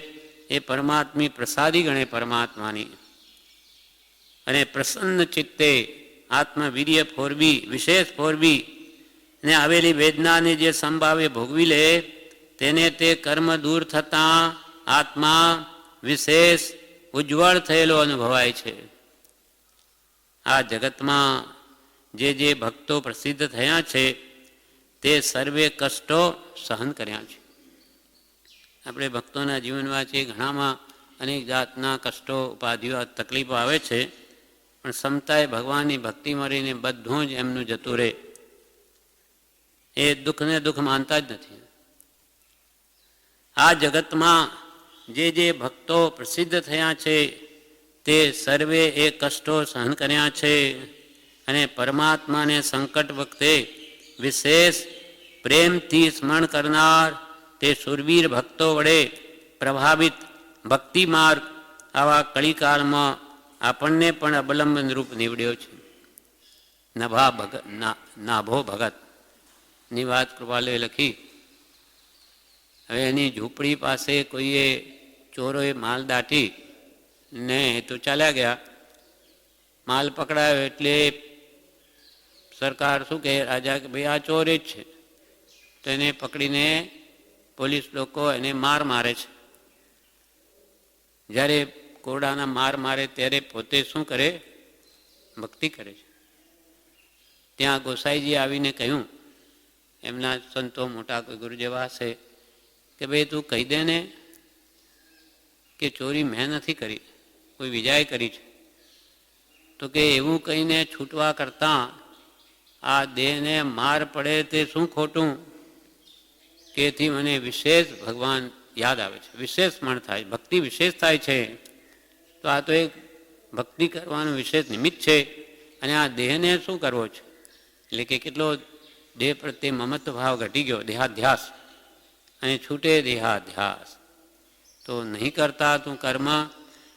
એ પરમાત્મી પ્રસાદી ગણે પરમાત્માની. અને પ્રસન્ન ચિત્તે આત્મવીર્ય ફોરબી વિશેષ ફોરબી ને આવેલી વેદનાને જે સંભાવે ભોગવી લે, તેને તે કર્મ દૂર થતાં આત્મા વિશેષ ઉજ્જવળ થયેલો અનુભવાય છે. આ જગતમાં જે ભક્તો પ્રસિદ્ધ થયા છે તે સર્વે કષ્ટો સહન કર્યા છે. આપણે ભક્તોના જીવન વાંચીએ, ઘણામાં અનેક જાતના કષ્ટો, ઉપાધિઓ, તકલીફો આવે છે, પણ ક્ષમતાએ ભગવાનની ભક્તિ મળીને બધું જ એમનું જતું રહે. એ દુઃખને દુઃખ માનતા જ નથી. આ જગતમાં જે ભક્તો પ્રસિદ્ધ થયા છે તે સર્વે એ કષ્ટો સહન કર્યા છે અને પરમાત્માને સંકટ વખતે વિશેષ પ્રેમથી સ્મરણ કરનાર તે સુરવીર ભક્તો વડે પ્રભાવિત ભક્તિ માર્ગ આવા કળીકાળમાં આપણને પણ અવલંબન રૂપ નીવડ્યો છે. નાભો ભગતની વાત કૃપાલએ લખી. હવે એની ઝૂંપડી પાસે કોઈએ ચોરોએ માલ દાટી ને તો ચાલ્યા ગયા. માલ પકડાયો એટલે સરકાર શું કહે, રાજા કે ભાઈ આ ચોર જ છે. તો એને પકડીને પોલીસ લોકો એને મારે છે. જ્યારે કોરડાના મારે ત્યારે પોતે શું કરે, ભક્તિ કરે છે. ત્યાં ગોસાઈજી આવીને કહ્યું, એમના સંતો મોટા કોઈ ગુરુ જેવા હશે, કે ભાઈ તું કહી દે ને કે ચોરી મેં નથી કરી, કોઈ બીજાએ કરી છે. તો કે એવું કહીને છૂટવા કરતાં આ દેહને માર પડે તે શું ખોટું, કે એથી મને વિશેષ ભગવાન યાદ આવે છે, વિશેષ સ્મરણ થાય, ભક્તિ વિશેષ થાય છે. તો આ તો એક ભક્તિ કરવાનું વિશેષ નિમિત્ત છે. અને આ દેહને શું કરવો છે, એટલે કે કેટલો દેહ પ્રત્યે મમત્વ ભાવ ઘટી ગયો, દેહાધ્યાસ, અને છૂટે દેહાધ્યાસ. તો નહીં કરતા તું કર્મ,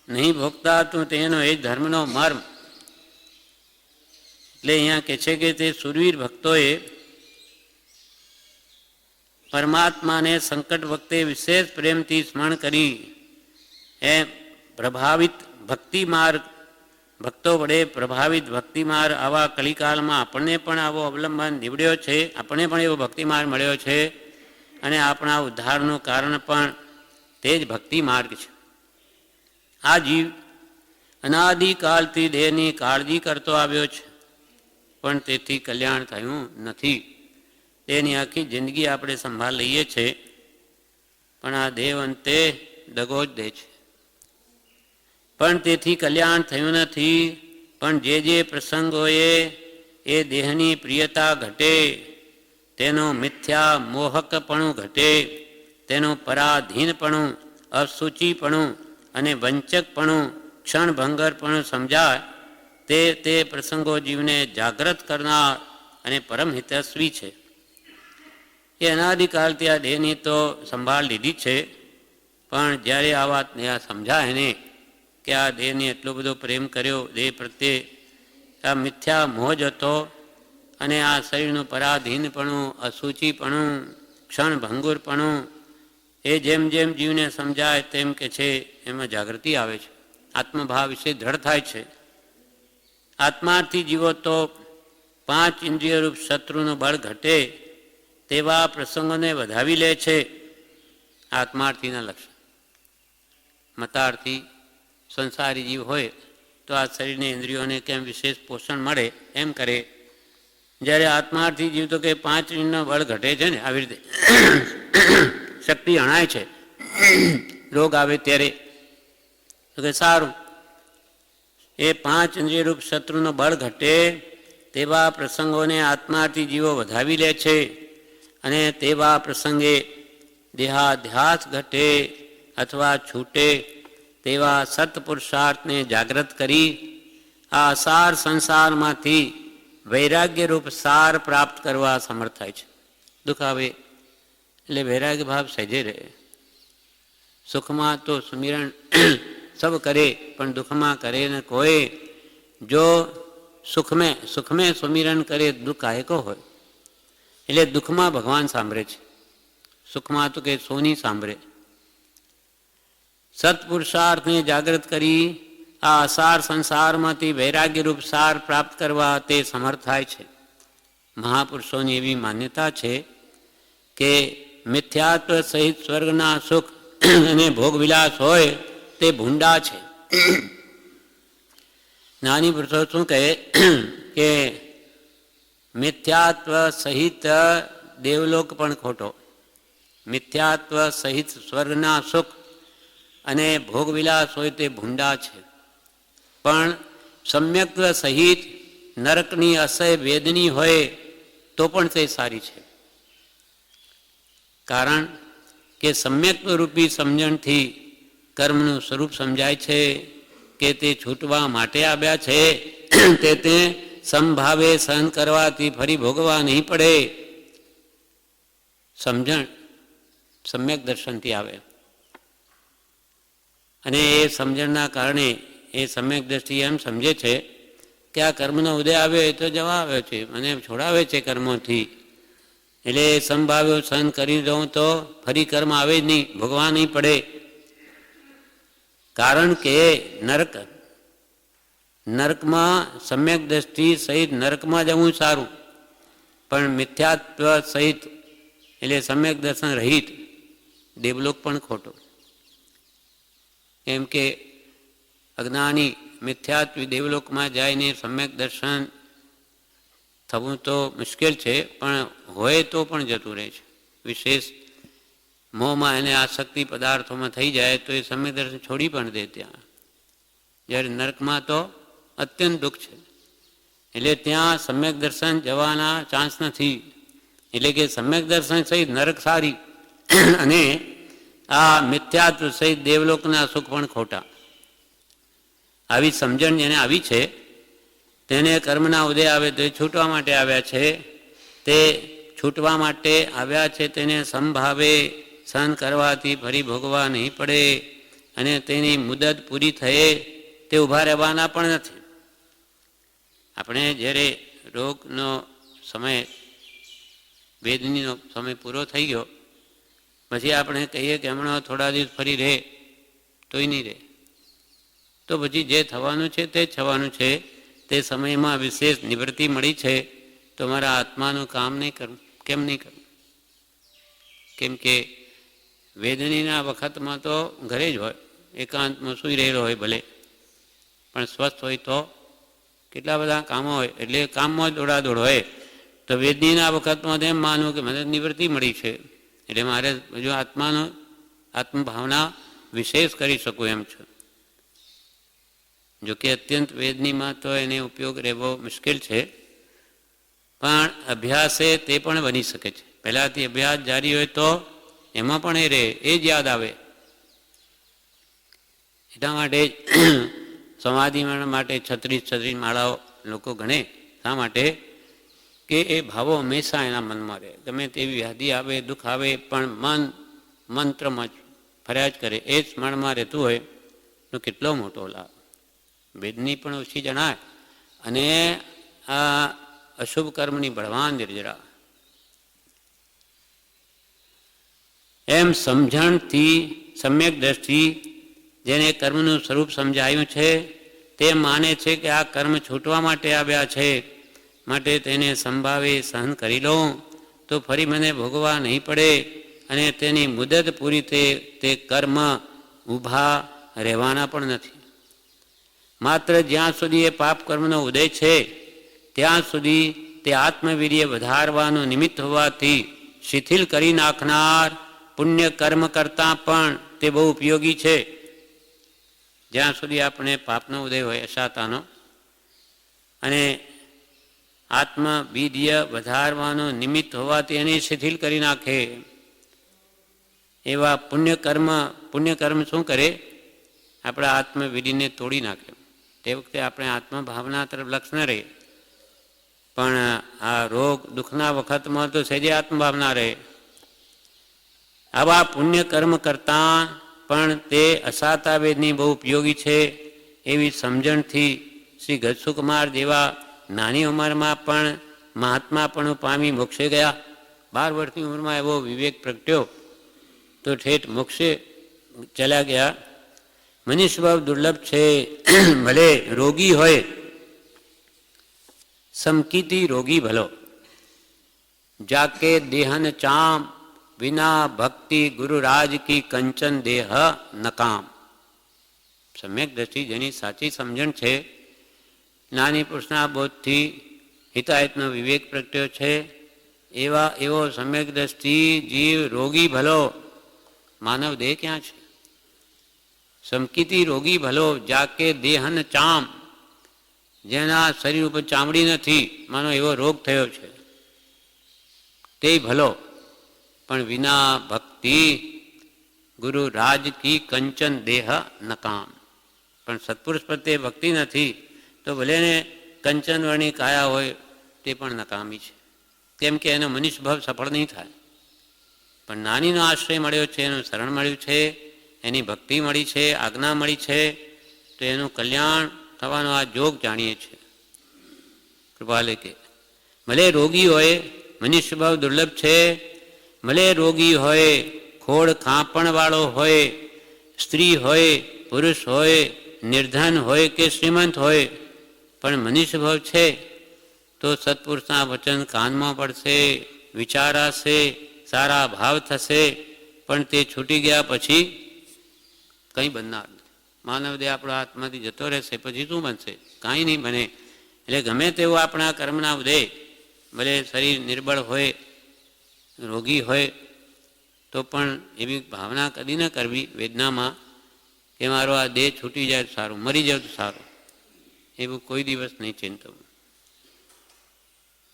નહીં ભોગતા તું તેનો એ ધર્મનો મર્મ. એટલે અહીંયા કહે છે કે તે સુરવીર ભક્તોએ પરમાત્માને સંકટ વખતે વિશેષ પ્રેમથી સ્મરણ કરી એ પ્રભાવિત ભક્તિ માર્ગ, ભક્તો વડે પ્રભાવિત ભક્તિ માર્ગ આવા કલિકાળમાં આપણને પણ આવો અવલંબન નીવડ્યો છે, આપણને પણ એવો ભક્તિ માર્ગ મળ્યો છે. અને આપણા ઉદ્ધારનું કારણ પણ તે જ ભક્તિ માર્ગ છે. આ જીવ અનાદિકાળથી દેહની કાળજી કરતો આવ્યો છે, પણ તેથી કલ્યાણ થયું નથી. તેની આખી જિંદગી આપણે સંભાળ લઈએ છીએ, પણ આ દેહ અંતે દગો જ દે છે. પણ તેથી કલ્યાણ થયું નથી. પણ જે પ્રસંગોએ એ દેહની પ્રિયતા ઘટે તેનું મિથ્યા મોહકપણું ઘટે, તેનું પરાધીનપણું, અસૂચિપણું અને વંચકપણું, ક્ષણભંગરપણું સમજાય. તે પ્રસંગો જીવને જાગૃત કરનાર અને પરમ હિતસ્વી છે. એ અનાદિકાળથી આ દેહની તો સંભાળ લીધી છે, પણ જ્યારે આ વાતને આ સમજાય ને કે આ દેહને એટલો બધો પ્રેમ કર્યો, દેહ પ્રત્યે આ મિથ્યા મોહ જ હતો, અને આ શરીરનું પરાધીનપણું, અસૂચિપણું, ક્ષણભંગુરપણું, એ જેમ જેમ જીવને સમજાય તેમ કે છે એમાં જાગૃતિ આવે છે, આત્મભાવ વિશે દ્રઢ થાય છે. આત્માર્થી જીવો તો 5 ઇન્દ્રિયરૂપ શત્રુનું બળ ઘટે તેવા પ્રસંગોને વધાવી લે છે. આત્માર્થીના લક્ષણ. મતાર્થી સંસારી જીવ હોય તો આ શરીરને ઇન્દ્રિયોને કેમ વિશેષ પોષણ મળે એમ કરે. જ્યારે આત્માર્થી જીવ તો કે 5 ઇન્દ્રિયનું બળ ઘટે છે ને, આવી રીતે શક્તિ હણાય છે રોગ આવે ત્યારે, તો કે સારું, એ 5 ઇન્દ્રિયરૂપ શત્રુનું બળ ઘટે તેવા પ્રસંગોને આત્માર્થી જીવો વધાવી લે છે, અને તેવા પ્રસંગે દેહાધ્યાસ ઘટે અથવા છૂટે તેવા સત્પુરુષાર્થને જાગૃત કરી આ અસાર સંસારમાંથી વૈરાગ્યરૂપ સાર પ્રાપ્ત કરવા સમર્થ થાય છે. દુઃખ આવે એટલે વૈરાગ્ય ભાવ સહેજે રહે. સુખમાં તો સુમિરણ સબ કરે પણ દુઃખમાં કરે ને કોઈ. જો સુખમે સુમિરણ કરે દુઃખ આયકો હોય, એટલે દુઃખમાં ભગવાન સાંભળે છે, સુખમાં તો કે સોની સાંભળે. સત્પુરુષાર્થને જાગૃત કરી આ અસાર સંસારમાંથી વૈરાગ્યરૂપ સાર પ્રાપ્ત કરવા તે સમર્થ થાય છે. મહાપુરુષોની એવી માન્યતા છે કે મિથ્યાત્વ સહિત સ્વર્ગના સુખ અને ભોગવિલાસ હોય તે ભૂંડા છે. જ્ઞાની પુરુષો શું કહે કે મિથ્યાત્વ સહિત દેવલોક પણ ખોટો, મિથ્યાત્વ સહિત સ્વર્ગના સુખ અને ભોગવિલાસ હોય તે ભૂંડા છે, પણ સમ્યક્ત્વ સહિત નરકની અસહ્ય વેદની હોય તો પણ તે સારી છે. કારણ કે સમ્યક્ત્વ રૂપી સમજણથી કર્મનું સ્વરૂપ સમજાય છે કે તે છૂટવા માટે આવ્યા છે, તે સમભાવે સહન કરવાથી ફરી ભોગવા નહીં પડે. સમજણ સમ્યક દર્શનથી આવે, અને એ સમજણના કારણે એ સમ્યક દ્રષ્ટિ એમ સમજે છે કે આ કર્મનો ઉદય આવ્યો એ તો જવા આવ્યો છે, મને છોડાવે છે કર્મોથી, એટલે સમભાવ્યો સહન કરી દઉં તો ફરી કર્મ આવે જ નહીં, ભોગવા નહીં પડે. કારણ કે નરકમાં સમ્યક દ્રષ્ટિ સહિત નરકમાં જવું સારું, પણ મિથ્યાત્વ સહિત એટલે સમ્યક દર્શન રહિત દેવલોક પણ ખોટો. કેમ કે અજ્ઞાની મિથ્યાત્વી દેવલોકમાં જઈને સમ્યક દર્શન થવું તો મુશ્કેલ છે, પણ હોય તો પણ જતું રહે છે. વિશેષ મોહમાં એને આસક્તિ પદાર્થોમાં થઈ જાય તો એ સમ્યક દર્શન છોડી પણ દે ત્યાં. જ્યારે નરકમાં તો અત્યંત દુઃખ છે, એટલે ત્યાં સમ્યક દર્શન જવાના ચાન્સ નથી. એટલે કે સમ્યક દર્શન સહિત નરક સારી અને આ મિથ્યાત્વ સહિત દેવલોકના સુખ પણ ખોટા. આવી સમજણ જેને આવી છે તેને કર્મના ઉદય આવે તો એ છૂટવા માટે આવ્યા છે, તે છૂટવા માટે આવ્યા છે, તેને સમભાવે સહન કરવાથી ફરી ભોગવા નહીં પડે, અને તેની મુદત પૂરી થયે તે ઊભા રહેવાના પણ નથી. આપણે જ્યારે રોગનો સમય વેદનીનો સમય પૂરો થઈ ગયો પછી આપણે કહીએ કે હમણાં થોડા દિવસ ફરી રહે તોય નહીં રહે, તો પછી જે થવાનું છે તે જ થવાનું છે. તે સમયમાં વિશેષ નિવૃત્તિ મળી છે તો મારા આત્માનું કામ નહીં કરવું, કેમ નહીં કરવું? કેમ કે વેદનીના વખતમાં તો ઘરે જ હોય, એકાંતમાં સૂઈ રહેલો હોય ભલે, પણ સ્વસ્થ હોય તો કેટલા બધા કામો હોય, એટલે કામમાં જ દોડાદોડ હોય. તો વેદનીના વખતમાં તો એમ માનવું કે મને નિવૃત્તિ મળી છે એટલે મારે જો આત્મભાવના વિશેષ કરી શકું એમ છે. જોકે અત્યંત વેદનીમાં તો એને ઉપયોગ રહેવો મુશ્કેલ છે, પણ અભ્યાસે તે પણ બની શકે છે. પહેલાંથી અભ્યાસ જારી હોય તો એમાં પણ એ રહે, એ જ યાદ આવે. એટલા માટે સમાધિ માટે 36 માળાઓ લોકો ગણે. શા માટે? કે એ ભાવો હંમેશા એના મનમાં રહે. ગમે તેવી વ્યાધિ આવે, દુઃખ આવે, પણ મન મંત્રમાં જ ફર્યા જ કરે. એ સ્મરણમાં રહેતું હોય તો કેટલો મોટો લાભ. વેદની પણ ઓછી જણાય અને આ અશુભ કર્મની બળવાન નિર્જરા. એમ સમજણથી સમ્યક દ્રષ્ટિ જેને કર્મનું સ્વરૂપ સમજાયું છે તે માને છે કે આ કર્મ છૂટવા માટે આવ્યા છે, માટે તેને સંભાવે સહન કરી લઉં તો ફરી મને ભોગવા નહીં પડે અને તેની મુદત પૂરી તે કર્મ ઊભા રહેવાના પણ નથી. માત્ર જ્યાં સુધી એ પાપ કર્મનો ઉદય છે ત્યાં સુધી તે આત્મવીર્ય વધારવાનું નિમિત્ત હોવાથી શિથિલ કરી નાખનાર પુણ્ય કર્મ કરતાં પણ તે બહુ ઉપયોગી છે. જ્યાં સુધી આપણે પાપનો ઉદય હોય અશાતાનો અને આત્મવીર્ય વધારવાનો નિમિત્ત હોવાથી એને શિથિલ કરી નાખે એવા પુણ્યકર્મ શું કરે? આપણા આત્મવીર્યને તોડી નાખે. તે વખતે આપણે આત્મભાવના તરફ લક્ષ ન રહે, પણ આ રોગ દુઃખના વખતમાં તો સહેજે આત્મભાવના રહે. આવા પુણ્યકર્મ કરતાં પણ તે અસાતા વેદની બહુ ઉપયોગી છે એવી સમજણથી શ્રી ગજસુકુમાર જેવા નાની ઉંમરમાં પણ મહાત્માપણું પામી મોક્ષે ગયા. 12 વર્ષની ઉંમરમાં એવો વિવેક પ્રગટ્યો તો ઠેઠ મોક્ષે ચલા ગયા. મનુષ્ય ભાવ દુર્લભ છે. ભલે રોગી હોય, સમકીતી રોગી ભલો, જાકે દેહન ચામ વિના ભક્તિ ગુરુરાજ કી કંચન દેહ નકામ. સમ્યક દ્રષ્ટિ જેની સાચી સમજણ છે, નાની પુરુષના બોધથી હિતાહિતનો વિવેક પ્રગટ્યો છે, એવો સમ્યક દ્રષ્ટિ જીવ રોગી ભલો. માનવ દેહ ક્યાં છે? સમકીતી રોગી ભલો, જાકે દેહન ચામ, જેના શરીર ઉપર ચામડી નથી, માનો એવો રોગ થયો છે, તે ભલો. પણ વિના ભક્તિ ગુરુ રાજ કી કંચન દેહ નકામ. પણ સત્પુરુષ પ્રત્યે ભક્તિ નથી તો ભલે ને કંચન વર્ણી કાયા હોય તે પણ નકામી છે. કેમ કે એનો મનુષ્ય ભાવ સફળ નહીં થાય. પણ નાનીનો આશ્રય મળ્યો છે, એનું શરણ મળ્યું છે, એની ભક્તિ મળી છે, આજ્ઞા મળી છે, તો એનું કલ્યાણ થવાનો આ જોગ જાણીએ છીએ. કૃપાલે કે ભલે રોગી હોય, મનુષ્ય ભાવ દુર્લભ છે, ભલે રોગી હોય, ખોડ ખાંપણવાળો હોય, સ્ત્રી હોય, પુરુષ હોય, નિર્ધન હોય કે શ્રીમંત હોય, પણ મનુષ્ય ભાવ છે તો સત્પુરુષના વચન કાનમાં પડશે, વિચારાશે, સારા ભાવ થશે. પણ તે છૂટી ગયા પછી કંઈ બનનાર નથી. માનવદેહ આપણા હાથમાંથી જતો રહેશે પછી શું બનશે? કાંઈ નહીં બને. એટલે ગમે તેવું આપણા કર્મના ઉદય, ભલે શરીર નિર્બળ હોય, રોગી હોય, તો પણ એવી ભાવના કદી ન કરવી વેદનામાં કે મારો આ દેહ છૂટી જાય તો સારું, મરી જાય તો સારું. એવું કોઈ દિવસ નહીં ચિંતવું.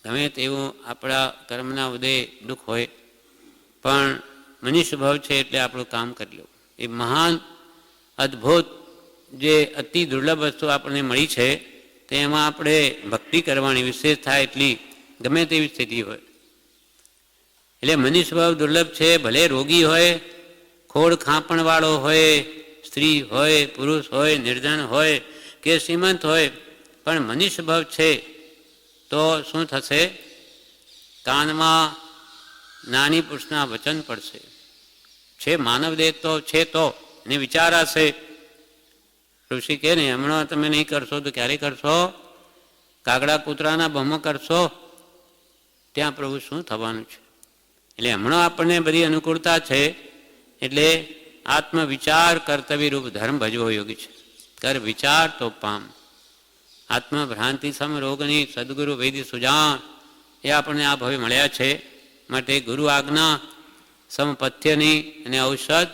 ગમે તેવું આપણા કર્મના ઉદય દુઃખ હોય, પણ મનુષ્ય ભાવ છે એટલે આપણું કામ કરી લેવું. એ મહાન અદ્ભુત જે અતિ દુર્લભ વસ્તુ આપણને મળી છે તેમાં આપણે ભક્તિ કરવાની વિશેષ થાય એટલી ગમે તેવી સ્થિતિ હોય. એટલે મનુષ્ય ભાવ દુર્લભ છે. ભલે રોગી હોય, ખોડ ખાંપણવાળો હોય, સ્ત્રી હોય, પુરુષ હોય, નિર્ધન હોય કે શ્રીમંત હોય, પણ મનુષ્ય ભાવ છે તો શું થશે? કાનમાં નાની પુરુષના વચન પડશે. છે માનવ દેહ તો છે તો એને વિચારાશે. ઋષિ કહે ને હમણાં તમે નહીં કરશો તો ક્યારે કરશો? કાગડા કૂતરાના ભમો કરશો ત્યાં પ્રભુ શું થવાનું છે? એટલે હમણાં આપણને બધી અનુકૂળતા છે એટલે આત્મવિચાર કર્તવ્ય રૂપ ધર્મ ભજવો યોગી છે. કર વિચાર તો પામ. આત્મભ્રાંતિ સમ રોગની સદગુરુ વૈદ્ય સુજાન એ આપણને આ ભવે મળ્યા છે. માટે ગુરુ આજ્ઞા સમપથ્યની અને ઔષધ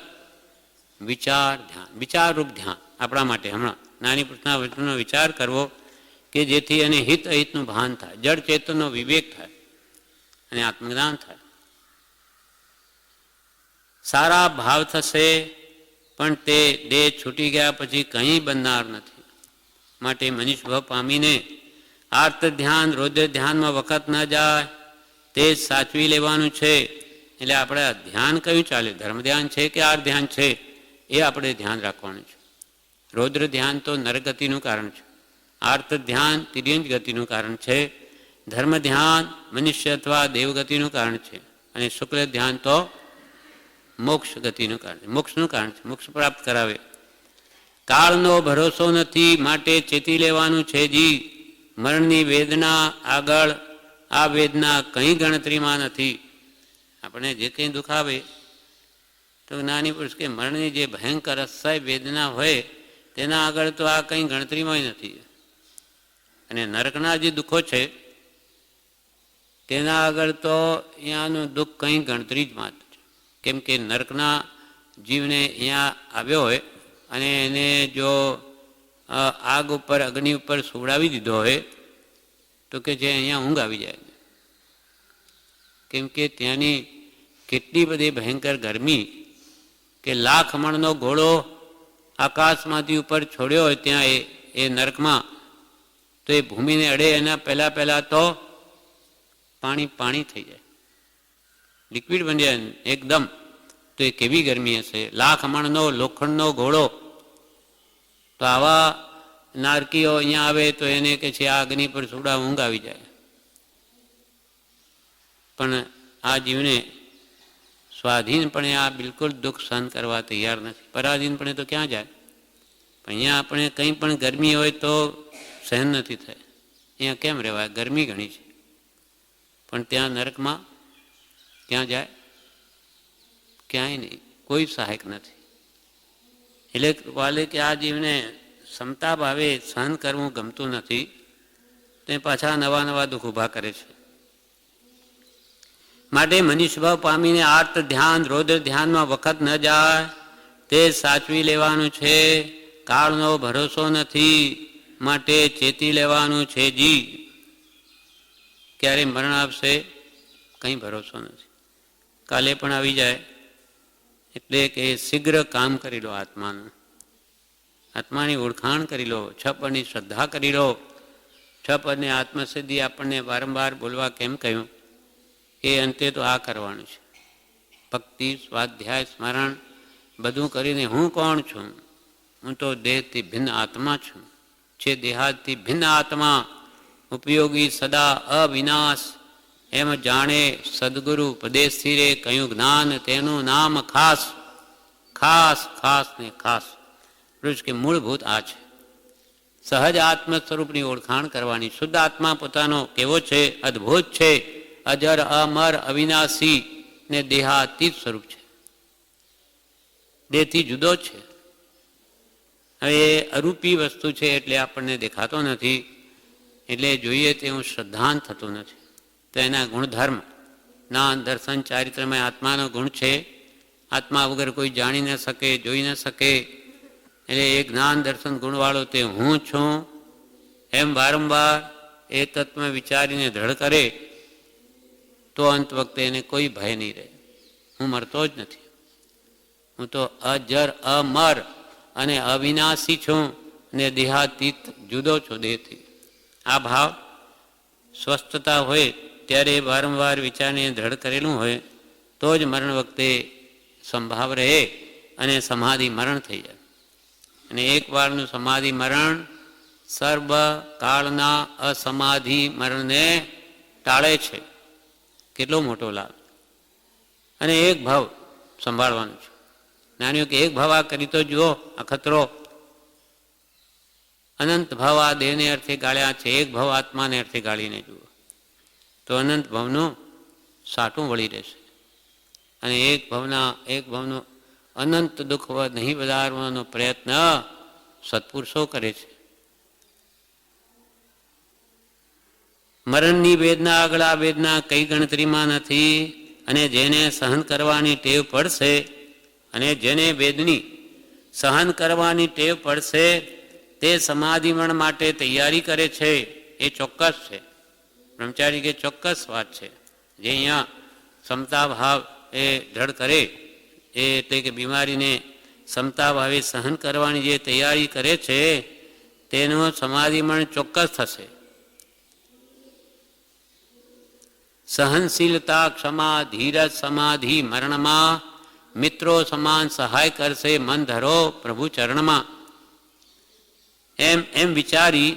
વિચાર ધ્યાન, વિચારરૂપ ધ્યાન આપણા માટે હમણાં નાની પુરુષના વચનનો વિચાર કરવો કે જેથી એને હિત અહિતનું ભાન થાય, જળ ચેતનનો વિવેક થાય અને આત્મજ્ઞાન થાય. સારા ભાવ થશે પણ તે દેહ છૂટી ગયા પછી કંઈ બનનાર નથી. માટે મનીષભાવ પામીને આર્ત ધ્યાન રૌદ્ર ધ્યાનમાં વખત ન જાય તે જ સાચવી લેવાનું છે. એટલે આપણે ધ્યાન કયું ચાલે, ધર્મ ધ્યાન છે કે આર્ત ધ્યાન છે એ આપણે ધ્યાન રાખવાનું છે. રૌદ્ર ધ્યાન તો નરગતિનું કારણ છે, આર્ત ધ્યાન તિર્યંજ ગતિનું કારણ છે, ધર્મ ધ્યાન મનુષ્ય અથવા દેવગતિનું કારણ છે અને શુક્લ ધ્યાન તો મોક્ષ ગતિનું કારણ છે, મોક્ષનું કારણ છે, મોક્ષ પ્રાપ્ત કરાવે. કાળનો ભરોસો નથી માટે ચેતી લેવાનું છે જી. મરણની વેદના આગળ આ વેદના કંઈ ગણતરીમાં નથી. આપણે જે કંઈ દુઃખ આવે તો જ્ઞાની પુરુષ કે મરણની જે ભયંકર અસહ્ય વેદના હોય તેના આગળ તો આ કંઈ ગણતરીમાં નથી. અને નરકના જે દુઃખો છે તેના આગળ તો અહીંયાનું દુઃખ કંઈ ગણતરી જ માત્ર છે. કેમ કે નરકના જીવને અહીંયા આવ્યો હોય અને એને જો આગ ઉપર અગ્નિ ઉપર સુવડાવી દીધો હોય તો કે જે અહીંયા ઊંઘ આવી જાય. કેમ કે ત્યાંની કેટલી બધી ભયંકર ગરમી કે લાખ મણનો ઘોડો આકાશમાંથી ઉપર છોડ્યો હોય ત્યાં એ નરકમાં તો એ ભૂમિને અડે એના પહેલાં તો પાણી થઈ જાય, લિક્વિડ બની જાય એકદમ. તો એ કેવી ગરમી હશે, લાખ મણનો લોખંડનો ઘોડો. તો આવા નારકીઓ અહીંયા આવે તો એને કે છે આ અગ્નિ પર સુવડા ઊંઘ આવી જાય. પણ આ જીવને સ્વાધીનપણે આ બિલકુલ દુઃખ સહન કરવા તૈયાર નથી. પરાધીનપણે તો ક્યાં જાય. પણ અહીંયા આપણે કંઈ પણ ગરમી હોય તો સહન નથી થાય. અહીંયા કેમ રહેવાય, ગરમી ઘણી છે. પણ ત્યાં નરકમાં ક્યાં જાય, ક્યાંય નહીં, કોઈ સહાયક નથી. એટલે વાલે કે આ જીવને ક્ષમતા ભાવે સહન કરવું ગમતું નથી, તે પાછા નવા નવા દુઃખ ઊભા કરે છે. માટે મનીષભાવ પામીને આર્ત ધ્યાન રૌદ્ર ધ્યાનમાં વખત ન જાય તે સાચવી લેવાનું છે. કાળનો ભરોસો નથી માટે ચેતી લેવાનું છે જી. ક્યારે મરણ આવશે કંઈ ભરોસો નથી, કાલે પણ આવી જાય. એટલે કે શીઘ્ર કામ કરી લો આત્માનું, આત્માની ઓળખાણ કરી લો, છ પદની શ્રદ્ધા કરી લો. છ પદની આત્મસિદ્ધિ આપણને વારંવાર બોલવા કેમ કહ્યું કે અંતે તો આ કરવાનું છે. ભક્તિ, સ્વાધ્યાય, સ્મરણ બધું કરીને હું કોણ છું, હું તો દેહથી ભિન્ન આત્મા છું. છે દેહાદથી ભિન્ન આત્મા, ઉપયોગી સદા અવિનાશ. એમ જાણે સદગુરુ ઉપદેશથી રે કયું જ્ઞાન તેનું નામ ખાસ. ખાસ ખાસ ને ખાસ પુરુષ કે મૂળભૂત આ છે. સહજ આત્મ સ્વરૂપની ઓળખાણ કરવાની. શુદ્ધ આત્મા પોતાનો કેવો છે, અદ્ભુત છે, અજર અમર અવિનાશી ને દેહાતીત સ્વરૂપ છે, દેહથી જુદો છે. હવે એ અરૂપી વસ્તુ છે એટલે આપણને દેખાતો નથી, એટલે જોઈએ તેવું શ્રદ્ધાન થતું નથી. તો એના ગુણધર્મ જ્ઞાન દર્શન ચારિત્રમય આત્માનો ગુણ છે. આત્મા વગર કોઈ જાણી ન શકે, જોઈ ન શકે. એટલે એ જ્ઞાન દર્શન ગુણવાળો તે હું છું એમ વારંવાર એ તત્વ વિચારીને દ્રઢ કરે તો અંત વખતે એને કોઈ ભય નહીં રહે. હું મરતો જ નથી, હું તો અજર અમર અને અવિનાશી છું અને દેહાતીત જુદો છું દેહથી. આ ભાવ સ્વસ્થતા હોય ત્યારે વારંવાર વિચારને દ્રઢ કરેલું હોય તો જ મરણ વખતે સંભાવ રહે અને સમાધિ મરણ થઈ જાય. અને એક વારનું સમાધિ મરણ સર્વ કાળના અસમાધિ મરણને ટાળે છે. કેટલો મોટો લાભ. અને એક ભાવ સંભાળવાનું છે. નાનીઓ કે એક ભાવ આ કરી તો જુઓ, આ ખતરો. અનંત ભાવ આ દેહને અર્થે ગાળ્યા છે, એક ભાવ આત્માને અર્થે ગાળીને જુઓ તો અનંત ભાવનું સાટું વળી રહેશે. અને એક ભાવનું અનંત દુઃખ નહીં વધારવાનો પ્રયત્ન સત્પુરુષો કરે છે. મરણની વેદના આગળ આ વેદના કઈ ગણતરીમાં નથી. અને જેને સહન કરવાની ટેવ પડશે, અને જેને વેદની સહન કરવાની ટેવ પડશે તે સમાધિમણ માટે તૈયારી કરે છે એ ચોક્કસ છે. બ્રહ્મચારી કે ચોક્કસ વાત છે. જે અહીંયા ક્ષમતા ભાવ એ દ્રઢ કરે એ એટલે કે બીમારીને ક્ષમતા ભાવે સહન કરવાની જે તૈયારી કરે છે તેનું સમાધિમણ ચોક્કસ થશે. સહનશીલતા, ક્ષમા, ધીરજ, સમાધિ મરણમાં મિત્રો સમાન સહાય કરશે મન ધરો પ્રભુ ચરણમાં. એમ વિચારી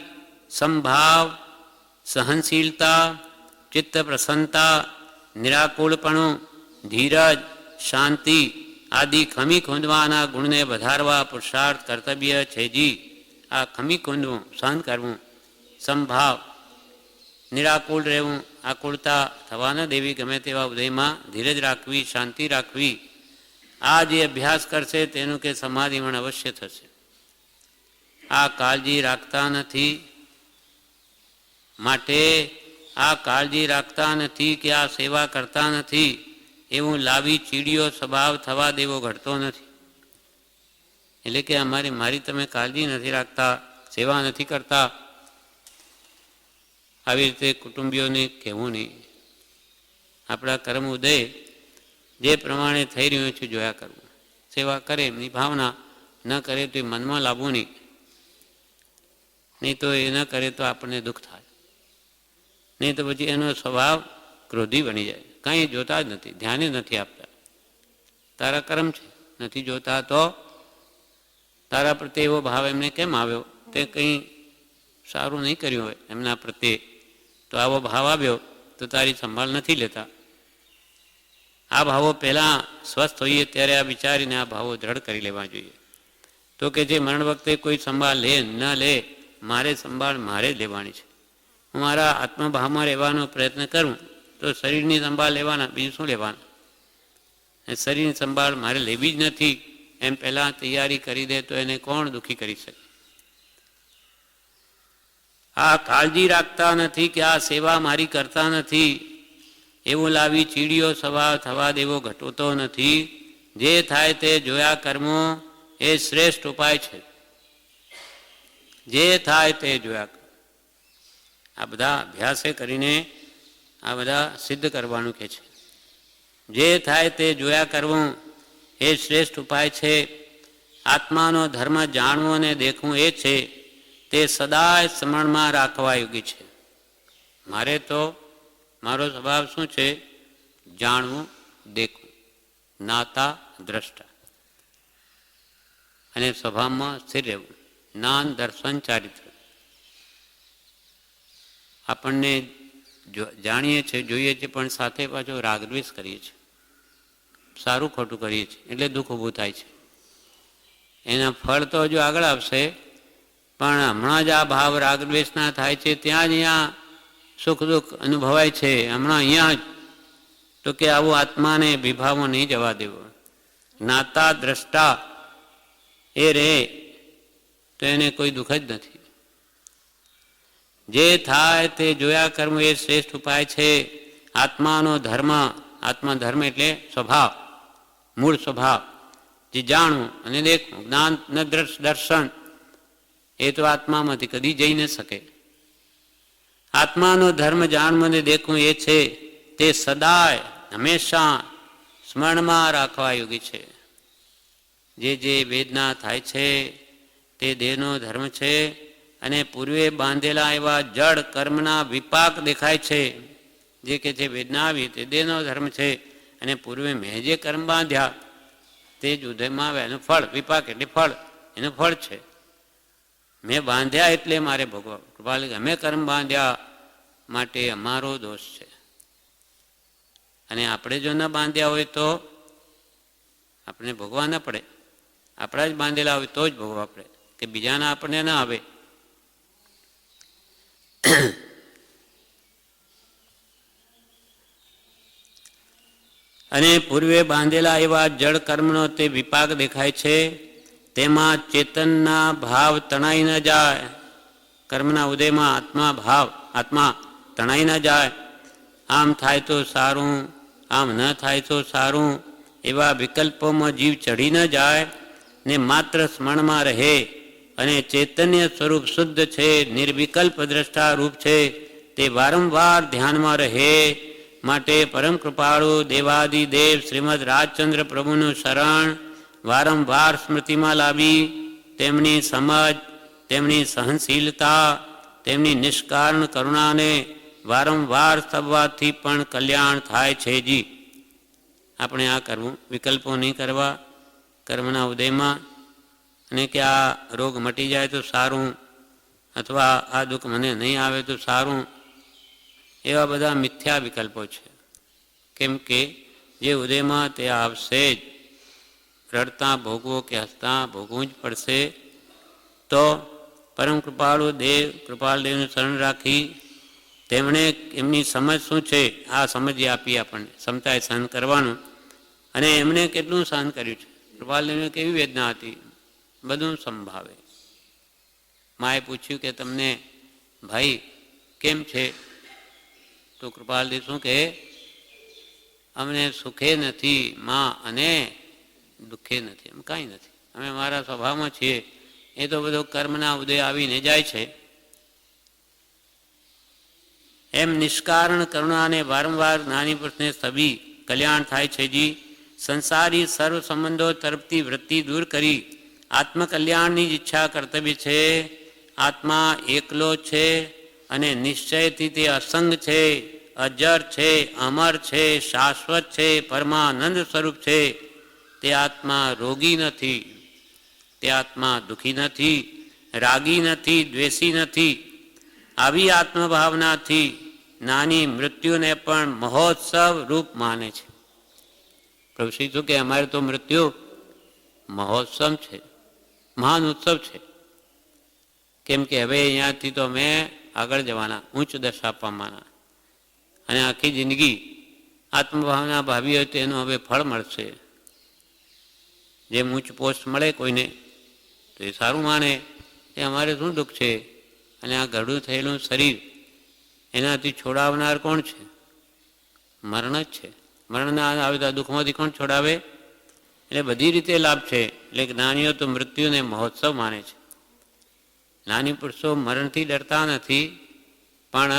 સંભાવ, સહનશીલતા, ચિત્ત પ્રસન્નતા, નિરાકુળપણું, ધીરજ, શાંતિ આદિ ખમી ખૂંદવાના ગુણને વધારવા પુરુષાર્થ કર્તવ્ય છે જી. આ ખમી ખૂંદવું, સહન કરવું, સંભાવ, નિરાકુળ રહેવું, આકુળતા થવા ન દેવી, ગમે તેવા ઉદયમાં ધીરજ રાખવી, શાંતિ રાખવી, આ જે અભ્યાસ કરશે તેનું કે સમાધિમણ અવશ્ય થશે. આ કાળજી રાખતા નથી માટે આ કાળજી રાખતા નથી કે આ સેવા કરતા નથી એવું લાવી ચીડિયો સ્વભાવ થવા દેવો ઘટતો નથી. એટલે કે મારી તમે કાળજી નથી રાખતા, સેવા નથી કરતા, આવી રીતે કુટુંબીઓને કહેવું નહીં. આપણા કર્મ ઉદય જે પ્રમાણે થઈ રહ્યું છે જોયા કરવું. સેવા કરે એમની ભાવના, ન કરે તો એ મનમાં લાવવું નહીં. નહીં તો એ ન કરે તો આપણને દુઃખ થાય. નહીં તો પછી એનો સ્વભાવ ક્રોધી બની જાય. કંઈ જોતા જ નથી, ધ્યાને નથી આપતા. તારા કર્મ છે, નથી જોતા તો તારા પ્રત્યે એવો ભાવ એમને કેમ આવ્યો? તે કંઈ સારું નહીં કર્યું હોય એમના પ્રત્યે, તો આવો ભાવ આવ્યો તો તારી સંભાળ નથી લેતા. આ ભાવો પહેલાં સ્વસ્થ હોઈએ ત્યારે આ વિચારીને આ ભાવો દ્રઢ કરી લેવા જોઈએ. તો કે જે મરણ વખતે કોઈ સંભાળ લે ન લે, મારે સંભાળ મારે જ લેવાની છે. હું મારા આત્મભાવમાં રહેવાનો પ્રયત્ન કરું તો શરીરની સંભાળ લેવાના, બીજું શું લેવાના? શરીરની સંભાળ મારે લેવી જ નથી એમ પહેલાં તૈયારી કરી દે તો એને કોણ દુઃખી કરી શકે? આ કાળજી રાખતા નથી કે આ સેવા મારી કરતા નથી એવું લાવી ચીડિયો સ્વભાવ થવા દેવો ઘટતો નથી. જે થાય તે જોયા કરવું એ શ્રેષ્ઠ ઉપાય છે. જે થાય તે જોયા. આ બધા અભ્યાસે કરીને આ બધા સિદ્ધ કરવાનું કે છે. જે થાય તે જોયા કરવું એ શ્રેષ્ઠ ઉપાય છે. આત્માનો ધર્મ જાણવો અને દેખવું એ છે તે સદાય સ્મરણમાં રાખવા યોગ્ય છે. મારે તો મારો સ્વભાવ શું છે? જાણવું, દેખવું, નાતા દ્રષ્ટા અને સ્વભાવમાં સ્થિર રહેવું. જ્ઞાન, દર્શન, ચારિત્ર. આપણને જાણીએ છીએ, જોઈએ છીએ, પણ સાથે પાછો રાગદ્વેષ કરીએ છીએ, સારું ખોટું કરીએ છીએ, એટલે દુઃખ ઊભું થાય છે. એના ફળ તો હજુ આગળ આવશે, પણ હમણાં જ આ ભાવ રાગદ્વેષના થાય છે ત્યાં જ અહીંયા સુખ દુઃખ અનુભવાય છે. હમણાં અહીંયા જ તો કે આવું આત્માને વિભાવો નહીં જવા દેવો. જ્ઞાતા દ્રષ્ટા એ રહે તો એને કોઈ દુઃખ જ નથી. જે થાય તે જોયા કરવું એ શ્રેષ્ઠ ઉપાય છે. આત્માનો ધર્મ, આત્મા ધર્મ એટલે સ્વભાવ, મૂળ સ્વભાવ, જે જાણવું અને દેખવું. જ્ઞાન ન દર્શન એ તો આત્મામાંથી કદી જઈ ન શકે. આત્માનો ધર્મ જાણવું અને દેખવું એ છે તે સદાય હંમેશા સ્મરણમાં રાખવા યોગી છે. જે વેદના થાય છે તે દેહનો ધર્મ છે અને પૂર્વે બાંધેલા એવા જડ કર્મના વિપાક દેખાય છે. જે કે છે વેદના આવી તે દેહનો ધર્મ છે અને પૂર્વે મેં જે કર્મ બાંધ્યા તે જ ઉદયમાં આવે એનું ફળ. વિપાક એટલે ફળ, એનું ફળ છે. મેં બાંધ્યા એટલે મારે ભોગવવા. કૃપાલ અમે કર્મ બાંધ્યા માટે અમારો દોષ છે. અને આપણે જો ન બાંધ્યા હોય તો આપણે ભોગવા ન પડે. આપણા જ બાંધેલા હોય તો જ ભોગવા પડે, કે બીજાના આપણને ન આવે. અને પૂર્વે બાંધેલા એવા જળ કર્મનો તે વિપાક દેખાય છે. તેમાં ચેતનના ભાવ તણાઈ ન જાય. કર્મના ઉદયમાં આત્મા તણાઈ ન જાય. આમ થાય તો સારું, આમ ન થાય તો સારું એવા વિકલ્પોમાં જીવ ચડી ન જાય ને માત્ર સ્મરણમાં રહે અને ચૈતન્ય સ્વરૂપ શુદ્ધ છે, નિર્વિકલ્પ દ્રષ્ટા રૂપ છે, તે વારંવાર ધ્યાનમાં રહે માટે પરમ કૃપાળુ દેવાદિદેવ શ્રીમદ રાજચંદ્ર પ્રભુનું શરણ વારંવાર સ્મૃતિમાં લાવી તેમની સમજ, તેમની સહનશીલતા, તેમની નિષ્કારણ કરુણાને વારંવાર સ્તવવાથી પણ કલ્યાણ થાય છે જી. આપણે આ કરવું, વિકલ્પો નહીં કરવા કર્મના ઉદયમાં, અને કે આ રોગ મટી જાય તો સારું, અથવા આ દુઃખ મને નહીં આવે તો સારું, એવા બધા મિથ્યા વિકલ્પો છે. કેમ કે જે ઉદયમાં તે આવશે જ, રડતા ભોગવો કે હસતા ભોગવું જ પડશે. તો પરમ કૃપાળુ દેવ કૃપાલદેવનું શરણ રાખી તેમણે એમની સમજ શું છે આ સમજી આપી આપણને, ક્ષમતાએ સહન કરવાનું. અને એમણે કેટલું સહન કર્યું છે. કૃપાલદેવને કેવી વેદના હતી, બધું સંભાવે. માએ પૂછ્યું કે તમને ભાઈ કેમ છે? તો કૃપાલદેવ શું કહે, અમને સુખે નથી માં અને દુઃખે નથી, એમ કાંઈ નથી, અમે મારા સ્વભાવમાં છીએ, એ તો બધો કર્મના ઉદય આવીને જાય છે. એમ નિષ્કારણ કરુણાને વારંવાર નાની પુરુષને સભી કલ્યાણ થાય છે જી. સંસારી સર્વ સંબંધો તરફથી વૃત્તિ દૂર કરી આત્મકલ્યાણની જ ઈચ્છા કર્તવ્ય છે. આત્મા એકલો છે અને નિશ્ચયથી તે અસંગ છે, અજર છે, અમર છે, શાશ્વત છે, પરમાનંદ સ્વરૂપ છે. તે આત્મા રોગી નથી, તે આત્મા દુઃખી નથી, રાગી નથી, દ્વેષી નથી. આવી આત્મભાવનાથી નાની મૃત્યુને પણ મહોત્સવ રૂપ માને છે. પ્રભુ શ્રી શું કે અમારે તો મૃત્યુ મહોત્સવ છે, મહાન ઉત્સવ છે. કેમ કે હવે અહીંયાથી તો અમે આગળ જવાના, ઉચ્ચ દશા પામવાના, અને આખી જિંદગી આત્મભાવના ભાવી હોય તો એનું હવે ફળ મળશે. જેમ ઉચ્ચ પોસ્ટ મળે કોઈને તો એ સારું માને, એ અમારે શું દુઃખ છે, અને આ ગઢું થયેલું શરીર એનાથી છોડાવનાર કોણ છે? મરણ જ છે. મરણના આવે તો દુઃખમાંથી કોણ છોડાવે? એટલે બધી રીતે લાભ છે. એટલે જ્ઞાનીઓ તો મૃત્યુને મહોત્સવ માને છે. જ્ઞાની પુરુષો મરણથી ડરતા નથી, પણ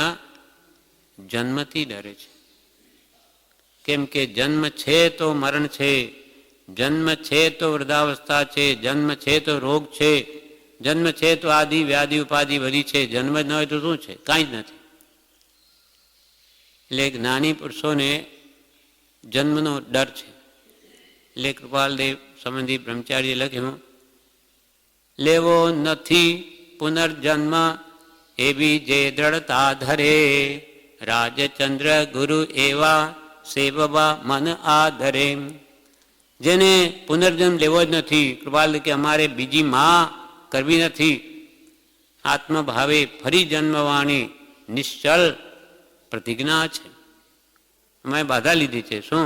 જન્મથી ડરે છે. કેમ કે જન્મ છે તો મરણ છે, જન્મ છે તો વૃદ્ધાવસ્થા છે, જન્મ છે તો રોગ છે, જન્મ છે તો આદિ વ્યાધિ ઉપાધિ બધી છે. જન્મ જ ન હોય તો શું છે? કાંઈ જ નથી. એટલે જ્ઞાની પુરુષોને જન્મનો ડર છે. એટલે કૃપાલદેવ સંબંધી બ્રહ્મચારીએ લખ્યું, લેવો નથી પુનર્જન્મ એવી જે દ્રઢતા ધરે, રાજચંદ્ર ગુરુ એવા સેવવા મન આધરે. જેને પુનર્જન્મ લેવો જ નથી, કૃપાલદેવ કે અમારે બીજી માં કરવી નથી, આત્મભાવે ફરી જન્મવાની નિશ્ચલ પ્રતિજ્ઞા છે. અમે બાધા લીધી છે. શું?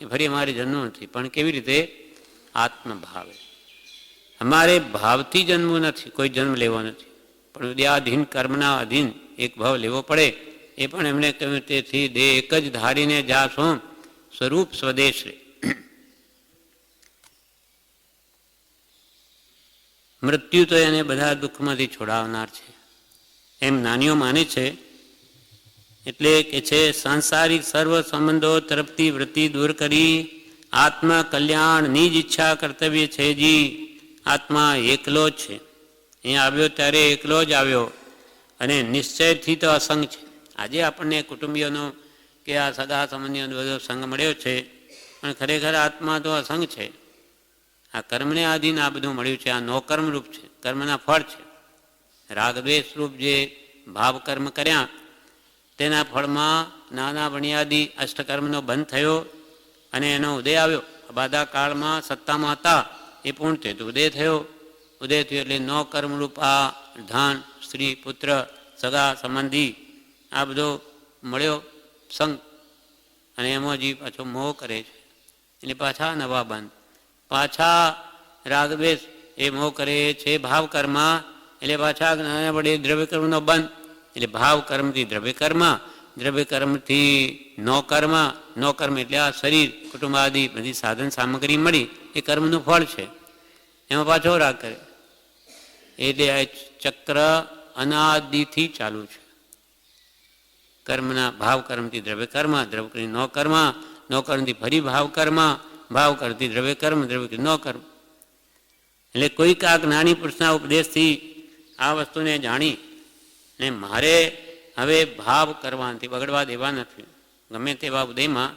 એ ફરી અમારે જન્મ નથી, પણ કેવી રીતે? આત્મભાવે. અમારે ભાવથી જન્મવું નથી, કોઈ જન્મ લેવો નથી, પણ ઉદ્યાધીન કર્મના અધીન એક ભાવ લેવો પડે. એ પણ એમણે કહ્યું, તેથી દેહ એક જ ધારીને જાશો સ્વરૂપ સ્વદેશ રે. મૃત્યુ તો એને બધા દુઃખમાંથી છોડાવનાર છે, એમ નાનીઓ માને છે. એટલે કે છે સાંસારિક સર્વ સંબંધો તરફથી વૃત્તિ દૂર કરી આત્મા કલ્યાણની જ ઈચ્છા કર્તવ્ય છે જી. આત્મા એકલો જ છે. અહીંયા આવ્યો ત્યારે એકલો જ આવ્યો, અને નિશ્ચયથી તો અસંગ છે. આજે આપણને કુટુંબીઓનો કે આ સગા સંબંધીઓનો બધો સંગ મળ્યો છે, પણ ખરેખર આત્મા તો અસંગ છે. આ કર્મને આધીન આ બધું મળ્યું છે. આ નોકર્મ રૂપ છે, કર્મના ફળ છે. રાગદ્વેષ રૂપ જે ભાવ કર્મ કર્યા તેના ફળમાં નાના વણિયાદી અષ્ટકર્મનો બંધ થયો અને એનો ઉદય આવ્યો. બાધા કાળમાં સત્તામાં હતા એ પૂર્ણ થયું તો ઉદય થયો. ઉદય થયો એટલે નો કર્મરૂપ આ ધન, સ્ત્રી, પુત્ર, સગા સંબંધી આ બધો મળ્યો સંગ, અને એમાં જીવ પાછો મોહ કરે છે. એટલે પાછા નવા બંધ, પાછા રાગદ્વેષ એ મોહ કરે છે ભાવ કર્મ, એટલે પાછા જ્ઞાન વડે દ્રવ્ય કર્મનો બંધ. એટલે ભાવ કર્મથી દ્રવ્ય કર્મ, દ્રવ્ય કર્મથી નો કર્મ, નો કર્મ એટલે આ શરીર કુટુંબ આદિ બધી સાધન સામગ્રી મળી એ કર્મનું ફળ છે. એમાં પાછો રાગ કરે. એટલે આ ચક્ર અનાદિથી ચાલુ છે. કર્મના ભાવ કર્મથી દ્રવ્ય કર્મ, દ્રવ્ય કરી નો કર્મ, નો કર્મથી ફરી ભાવ કર્મ, ભાવ કરતી દ્રવ્ય કર્મ, દ્રવ્ય કરી નો કર્મ. એટલે કોઈક આ જ્ઞાની પુરુષના ઉપદેશથી આ વસ્તુને જાણી ને મારે હવે ભાવ કરવાથી બગડવા દેવા નથી. ગમે તેવા ઉદયમાં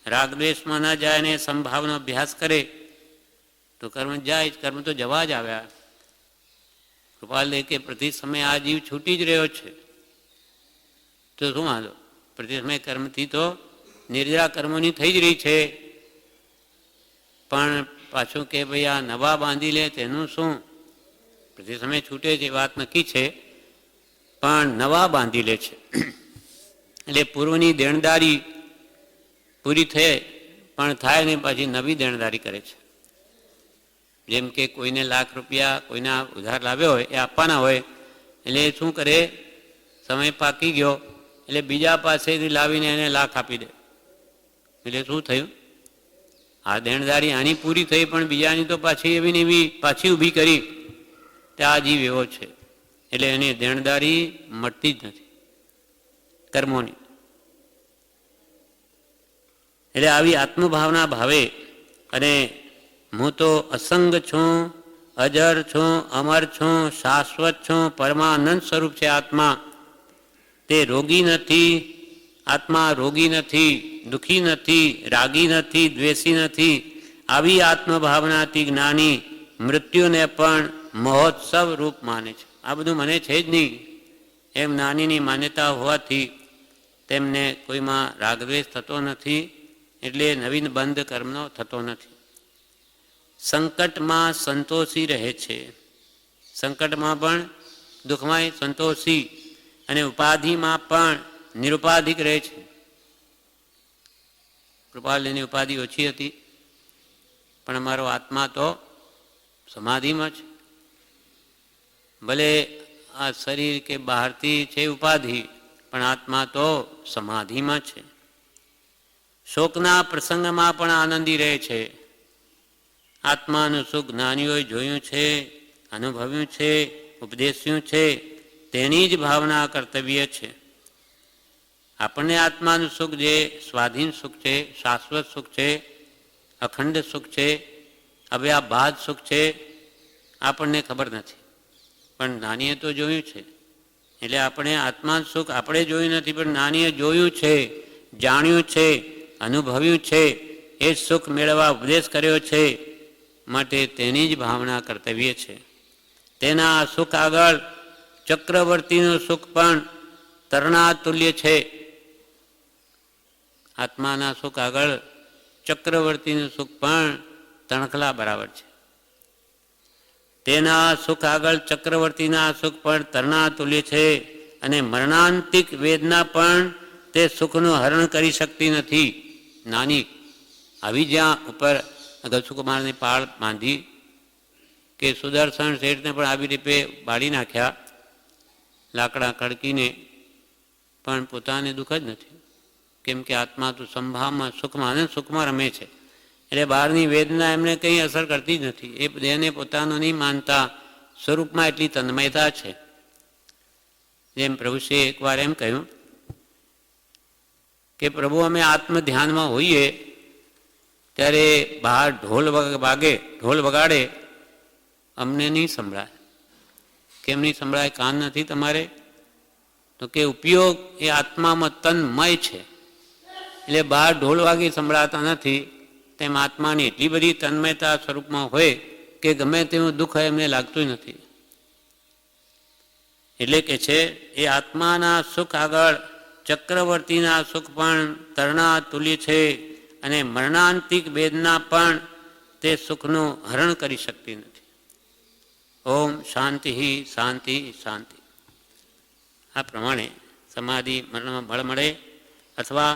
રાગદ્વેષમાં ન જાય ને સંભાવનો અભ્યાસ કરે તો કર્મ જાય. કર્મ તો જવા જ આવ્યા. કૃપાલ દે કે પ્રતિ સમય આ જીવ છૂટી જ રહ્યો છે તો શું વાંધો? પ્રતિ સમય કર્મથી તો નિર્જરા કર્મોની થઈ જ રહી છે. પણ પાછું કે ભાઈ આ નવા બાંધી લે તેનું શું? પ્રતિ સમય છૂટે છે વાત નક્કી છે, પણ નવા બાંધી લે છે. એટલે પૂર્વની દેણદારી પૂરી થઈ પણ થાય ને પાછી નવી દેણદારી કરે છે. જેમ કે કોઈને લાખ રૂપિયા કોઈના ઉધાર લાવ્યો હોય એ આપવાના હોય એટલે શું કરે? સમય પાકી ગયો એટલે બીજા પાસેથી લાવીને એને લાખ આપી દે. એટલે શું થયું? આ દેણદારી આની પૂરી થઈ પણ બીજાની તો પાછી એવી ને એવી પાછી ઊભી કરી. તે આ જીવ એવો છે એટલે એની દેણદારી મળતી જ નથી કર્મોની. એટલે આવી આત્મભાવના ભાવે અને હું તો અસંગ છું, અજર છું, અમર છું, શાશ્વત છું, પરમાનંદ સ્વરૂપ છે આત્મા. તે રોગી નથી. આત્મા રોગી નથી, દુઃખી નથી, રાગી નથી, દ્વેષી નથી. આવી આત્મભાવનાથી જ્ઞાની મૃત્યુને પણ મહોત્સવ રૂપ માને છે. આ બધું મને છે જ નહીં એમ જ્ઞાનીની માન્યતા હોવાથી તેમને કોઈમાં રાગદ્વેષ થતો નથી. એટલે નવીન બંધ કર્મનો થતો નથી. સંકટમાં સંતોષી રહે છે. સંકટમાં પણ દુઃખમાં સંતોષી અને ઉપાધિમાં પણ નિરુપાધિક રહે છે. કૃપાલની ઉપાધિ ઓછી હતી પણ અમારો આત્મા તો સમાધિમાં છે. ભલે આ શરીર કે બહારથી છે ઉપાધિ પણ આત્મા તો સમાધિમાં છે. શોકના પ્રસંગમાં પણ આનંદી રહે છે. આત્માનું સુખ જ્ઞાનીઓએ જોયું છે, અનુભવ્યું છે, ઉપદેશ્યું છે. તેની જ ભાવના કર્તવ્ય છે. આપણને આત્માનું સુખ જે સ્વાધીન સુખ છે, શાશ્વત સુખ છે, અખંડ સુખ છે, અવ્યાભાદ સુખ છે, આપણને ખબર નથી પણ જ્ઞાનીએ તો જોયું છે. એટલે આપણે આત્માનું સુખ આપણે જોયું નથી પણ જ્ઞાનીએ જોયું છે, જાણ્યું છે, અનુભવ્યું છે. એ સુખ મેળવવા ઉપદેશ કર્યો છે માટે તેની જ ભાવના કર્તવ્ય છે. તેના સુખ આગળ ચક્રવર્તીનું સુખ પણ તરણા તુલ્ય છે. આત્માના સુખ આગળ ચક્રવર્તીનું સુખ પણ તણખલા બરાબર છે. તેના સુખ આગળ ચક્રવર્તીના સુખ પણ તરણા તુલ્ય છે. અને મરણાંતિક વેદના પણ તે સુખનું હરણ કરી શકતી નથી. નાની આવી જ્યાં ઉપર ગલસુકુમારની પાળ બાંધી કે સુદર્શન શેઠને પણ આવી રીતે બાળી નાખ્યા લાકડા કડકીને પણ પોતાને દુઃખ જ નથી. કેમ કે આત્મા તો સંભાવમાં સુખમાં અને સુખમાં રમે છે. એટલે બહારની વેદના એમને કંઈ અસર કરતી જ નથી. એ દેહને પોતાનો નહીં માનતા સ્વરૂપમાં એટલી તન્મયતા છે. જેમ પ્રભુશ્રીએ એકવાર એમ કહ્યું કે પ્રભુ અમે આત્મ ધ્યાનમાં હોઈએ ત્યારે બહાર ઢોલ વગાડે અમને નહીં સંભળાય. કેમ નહીં સંભળાય? કાન નથી તમારે? તો કે ઉપયોગ એ આત્મામાં તન્મય છે એટલે બહાર ઢોલ વાગી સંભળાતા નથી. તેમ આત્માની એટલી બધી તન્મયતા સ્વરૂપમાં હોય કે ગમે તેવું દુઃખ એમને લાગતું નથી. એટલે કે છે એ આત્માના સુખ આગળ ચક્રવર્તીના સુખ પણ તરણા તુલ્ય છે. અને મરણાંતિક વેદના પણ તે સુખનું હરણ કરી શકતી નથી. ઓમ શાંતિ શાંતિ શાંતિ. આ પ્રમાણે સમાધિ મરણમાં બળ મળે અથવા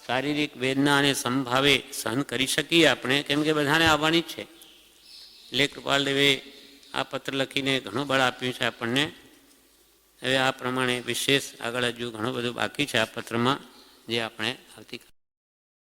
શારીરિક વેદના અને સંભાવે સહન કરી શકીએ આપણે, કેમ કે બધાને આવવાની જ છે. એટલે કૃપાલદેવે આ પત્ર લખીને ઘણું બળ આપ્યું છે આપણને. હવે આ પ્રમાણે વિશેષ આગળ હજુ ઘણું બધું બાકી છે આ પત્રમાં જે આપણે આવતીકાલે